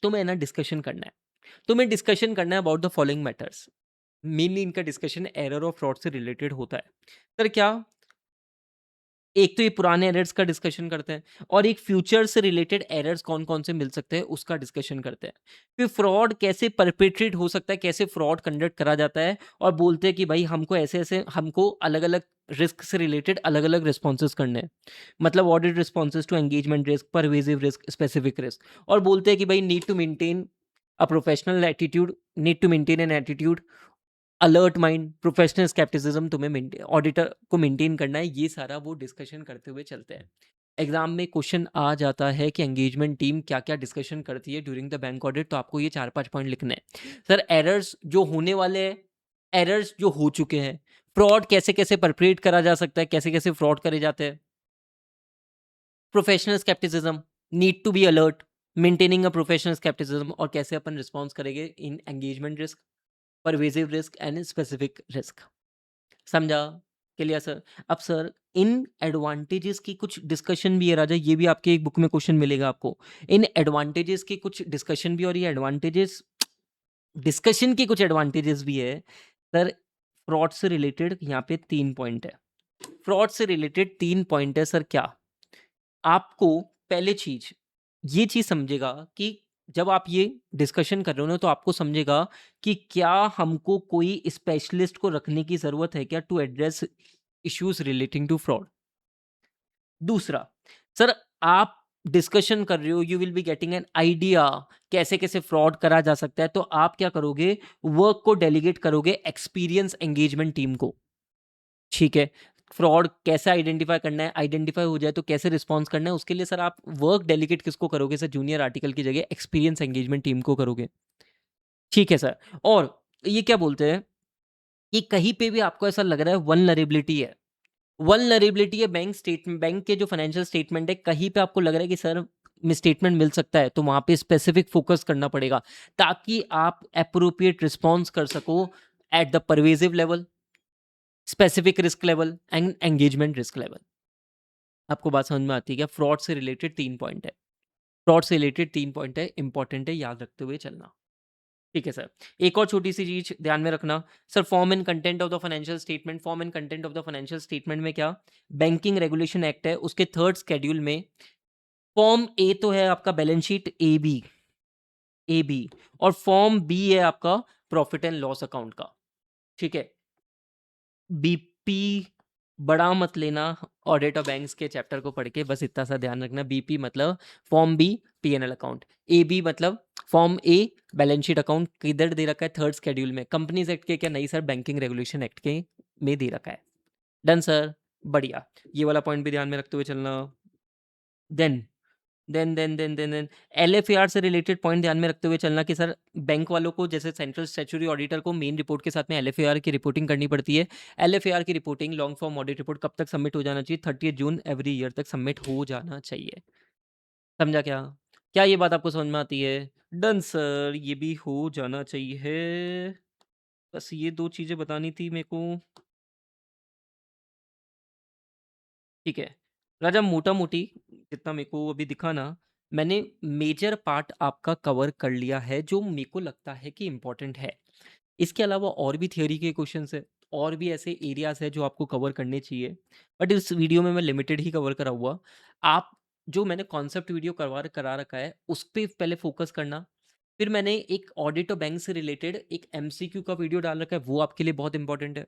तुम्हें ना डिस्कशन करना है, तुम्हें डिस्कशन करना है about the following matters. Mainly इनका डिस्कशन एरर और फ्रॉड से रिलेटेड होता है। सर क्या? एक तो ये पुराने एरर्स का डिस्कशन करते हैं, और एक फ्यूचर से रिलेटेड एरर्स कौन-कौन से मिल सकते हैं उसका डिस्कशन करते हैं। फिर फ्रॉड कैसे परपेट्रेट हो सकता है, कैसे फ्रॉड कंडक्ट करा जाता है, और बोलते हैं कि भाई हमको ऐसे-ऐसे हमको अलग-अलग रिस्क से रिलेटेड अलग-अलग रिस्पॉन्सेज़ करने हैं। मतलब audit responses to engagement risk, pervasive risk, specific risk, और बोलते हैं कि भाई need to maintain a professional attitude, need to maintain an attitude, alert mind, professional scepticism तुम्हें ऑडिटर को मेंटेन करना है। ये सारा वो डिस्कशन करते हुए चलते हैं। एग्जाम में क्वेश्चन आ जाता है कि एंगेजमेंट टीम क्या-क्या डिस्कशन करती है ड्यूरिंग द बैंक ऑडिट, तो आपको ये 4-5 पॉइंट लिखने हैं। सर एरर्स जो होने वाले हैं, एरर्स जो हो चुके हैं, फ्रॉड कैसे-कैसे परपेट्रेट करा जा सकता है, कैसे-कैसे फ्रॉड करे जाते हैं। Professional skepticism, need to be alert, maintaining a professional skepticism और कैसे अपन रिस्पॉन्स करेंगे in engagement risk, pervasive risk and specific risk. समझा? Clear sir? अब सर इन एडवांटेजेस की कुछ डिस्कशन भी है राजा, ये भी आपके एक बुक में क्वेश्चन मिलेगा आपको। इन एडवांटेजेस की कुछ डिस्कशन भी, और ये एडवांटेजेस डिस्कशन के कुछ एडवांटेजेस भी है। सर फ्रॉड से रिलेटेड यहाँ पे 3 पॉइंट है। फ्रॉड से रिलेटेड 3 पॉइंट है सर क्या? आपको पहले चीज़, ये चीज़ समझेगा कि जब आप ये डिस्कशन कर रहे हो ना, तो आपको समझेगा कि क्या हमको कोई स्पेशलिस्ट को रखने की ज़रूरत है क्या to address issues relating to fraud. दूसरा, सर आप डिस्कशन कर रहे हो, you will be getting an idea कैसे-कैसे फ्रॉड करा जा सकता है, तो आप क्या करोगे, वर्क को डेलीगेट करोगे एक्सपीरियंस एंगेजमेंट टीम को। ठीक है। फ्रॉड कैसे आइडेंटिफ़ाई करना है, आइडेंटिफ़ाई हो जाए तो कैसे रिस्पॉन्स करना है, उसके लिए सर आप वर्क डेलीगेट किसको करोगे सर, जूनियर आर्टिकल की जगह एक्सपीरियंस एंगेजमेंट टीम को करोगे। ठीक है सर। और ये क्या बोलते हैं कि कहीं पे भी आपको ऐसा लग रहा है वल्नरेबिलिटी है। वल्नरेबिलिटी है बैंक के जो फाइनेंशियल स्टेटमेंट है, कहीं पे आपको लग रहा है कि सर मिसस्टेटमेंट मिल सकता है, तो वहाँ पे स्पेसिफिक फ़ोकस करना पड़ेगा, ताकि आप एप्रोप्रिएट रिस्पॉन्स कर सको at the pervasive level, specific risk level and engagement risk level. आपको बात समझ में आती है क्या? फ्रॉड से रिलेटेड 3 पॉइंट है। फ्रॉड से रिलेटेड 3 पॉइंट है, इंपॉर्टेंट है, याद रखते हुए चलना। ठीक है सर। एक और छोटी-सी चीज़ ध्यान में रखना, sir form and content of the financial statement, form and content of the financial statement में क्या? बैंकिंग रेगुलेशन एक्ट है, उसके 3rd शेड्यूल में फॉर्म ए तो है आपका बैलेंस शीट ए बी और फॉर्म बी है आपका प्रॉफिट एंड लॉस अकाउंट का। ठीक है? बीपी बड़ा मत लेना, ऑडिट ऑफ बैंक्स के चैप्टर को पढ़ के बस इतना सा ध्यान रखना, बीपी मतलब form B PNL account, A B मतलब form A balance sheet account किधर दे रखा है 3rd शेड्यूल में, कंपनीज एक्ट के क्या, नहीं सर बैंकिंग रेगुलेशन एक्ट के में दे रखा है। डन सर, बढ़िया, ये वाला पॉइंट भी ध्यान में रखते हुए चलना। देन देन एलएफएआर से रिलेटेड पॉइंट ध्यान में रखते हुए चलना कि सर बैंक वालों को, जैसे सेंट्रल स्टैट्यूटरी ऑडिटर को मेन रिपोर्ट के साथ में एलएफएआर की रिपोर्टिंग करनी पड़ती है। एलएफएआर की reporting long form audit report कब तक सबमिट हो जाना चाहिए? 30 जून एवरी ईयर तक सबमिट हो जाना चाहिए। समझा क्या? क्या ये बात आपको समझ में आती है? डन सर, ये भी हो जाना चाहिए। बस ये 2 चीज़ें बतानी थी मेरे को। ठीक है। राजा मोटा-मोटी जितना मेरे को अभी दिखा ना, मैंने मेजर पार्ट आपका कवर कर लिया है, जो मेरे को लगता है कि इम्पोर्टेंट है। इसके अलावा और भी थियरी के क्वेश्चंस हैं, और भी ऐसे एरियाज़ हैं जो आपको कवर करने चाहिए। बट इस वीडियो में मैं लिमिटेड ही कवर करा हुआ। आप जो मैंने कॉन्सेप्ट वीडियो करा रखा है, उस पे पहले फ़ोकस करना। फिर मैंने एक ऑडिट और बैंक से रिलेटेड एक एमसीक्यू का वीडियो डाल रखा है, वो आपके लिए बहुत इंपॉर्टेंट है।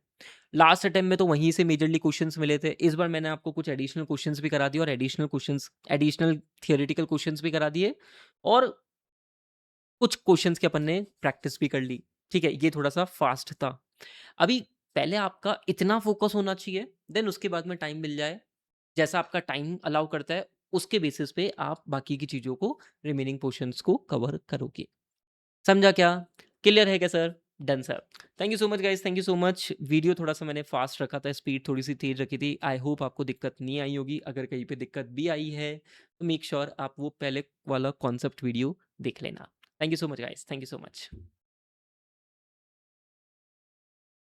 लास्ट अटेम्प्ट में तो वहीं से मेजरली क्वेश्चंस मिले थे। इस बार मैंने आपको कुछ एडिशनल क्वेश्चंस भी करा दिए, और एडिशनल थियोरेटिकल क्वेश्चंस भी करा दिए, और कुछ क्वेश्चंस के अपन ने प्रैक्टिस भी कर ली। ठीक है? ये थोड़ा-सा फास्ट था। अभी पहले आपका इतना फ़ोकस होना चाहिए, देन उसके बाद में टाइम मिल जाए, जैसा आपका टाइम अलाउ करता है, उसके बेसिस पे आप बाकी की चीज़ों को, रिमेनिंग पोर्शन्स को कवर करोगे। समझा क्या? क्लियर है क्या sir? Done sir. Thank you so much guys, thank you so much. Video थोड़ा-सा मैंने फ़ास्ट रखा था, स्पीड थोड़ी-सी तेज़ रखी थी। आई होप आपको दिक्कत नहीं आई होगी। अगर कहीं पे दिक्कत भी आई है, तो मेक श्योर आप वो पहले वाला कॉन्सेप्ट वीडियो देख लेना। Thank you so much guys, thank you so much.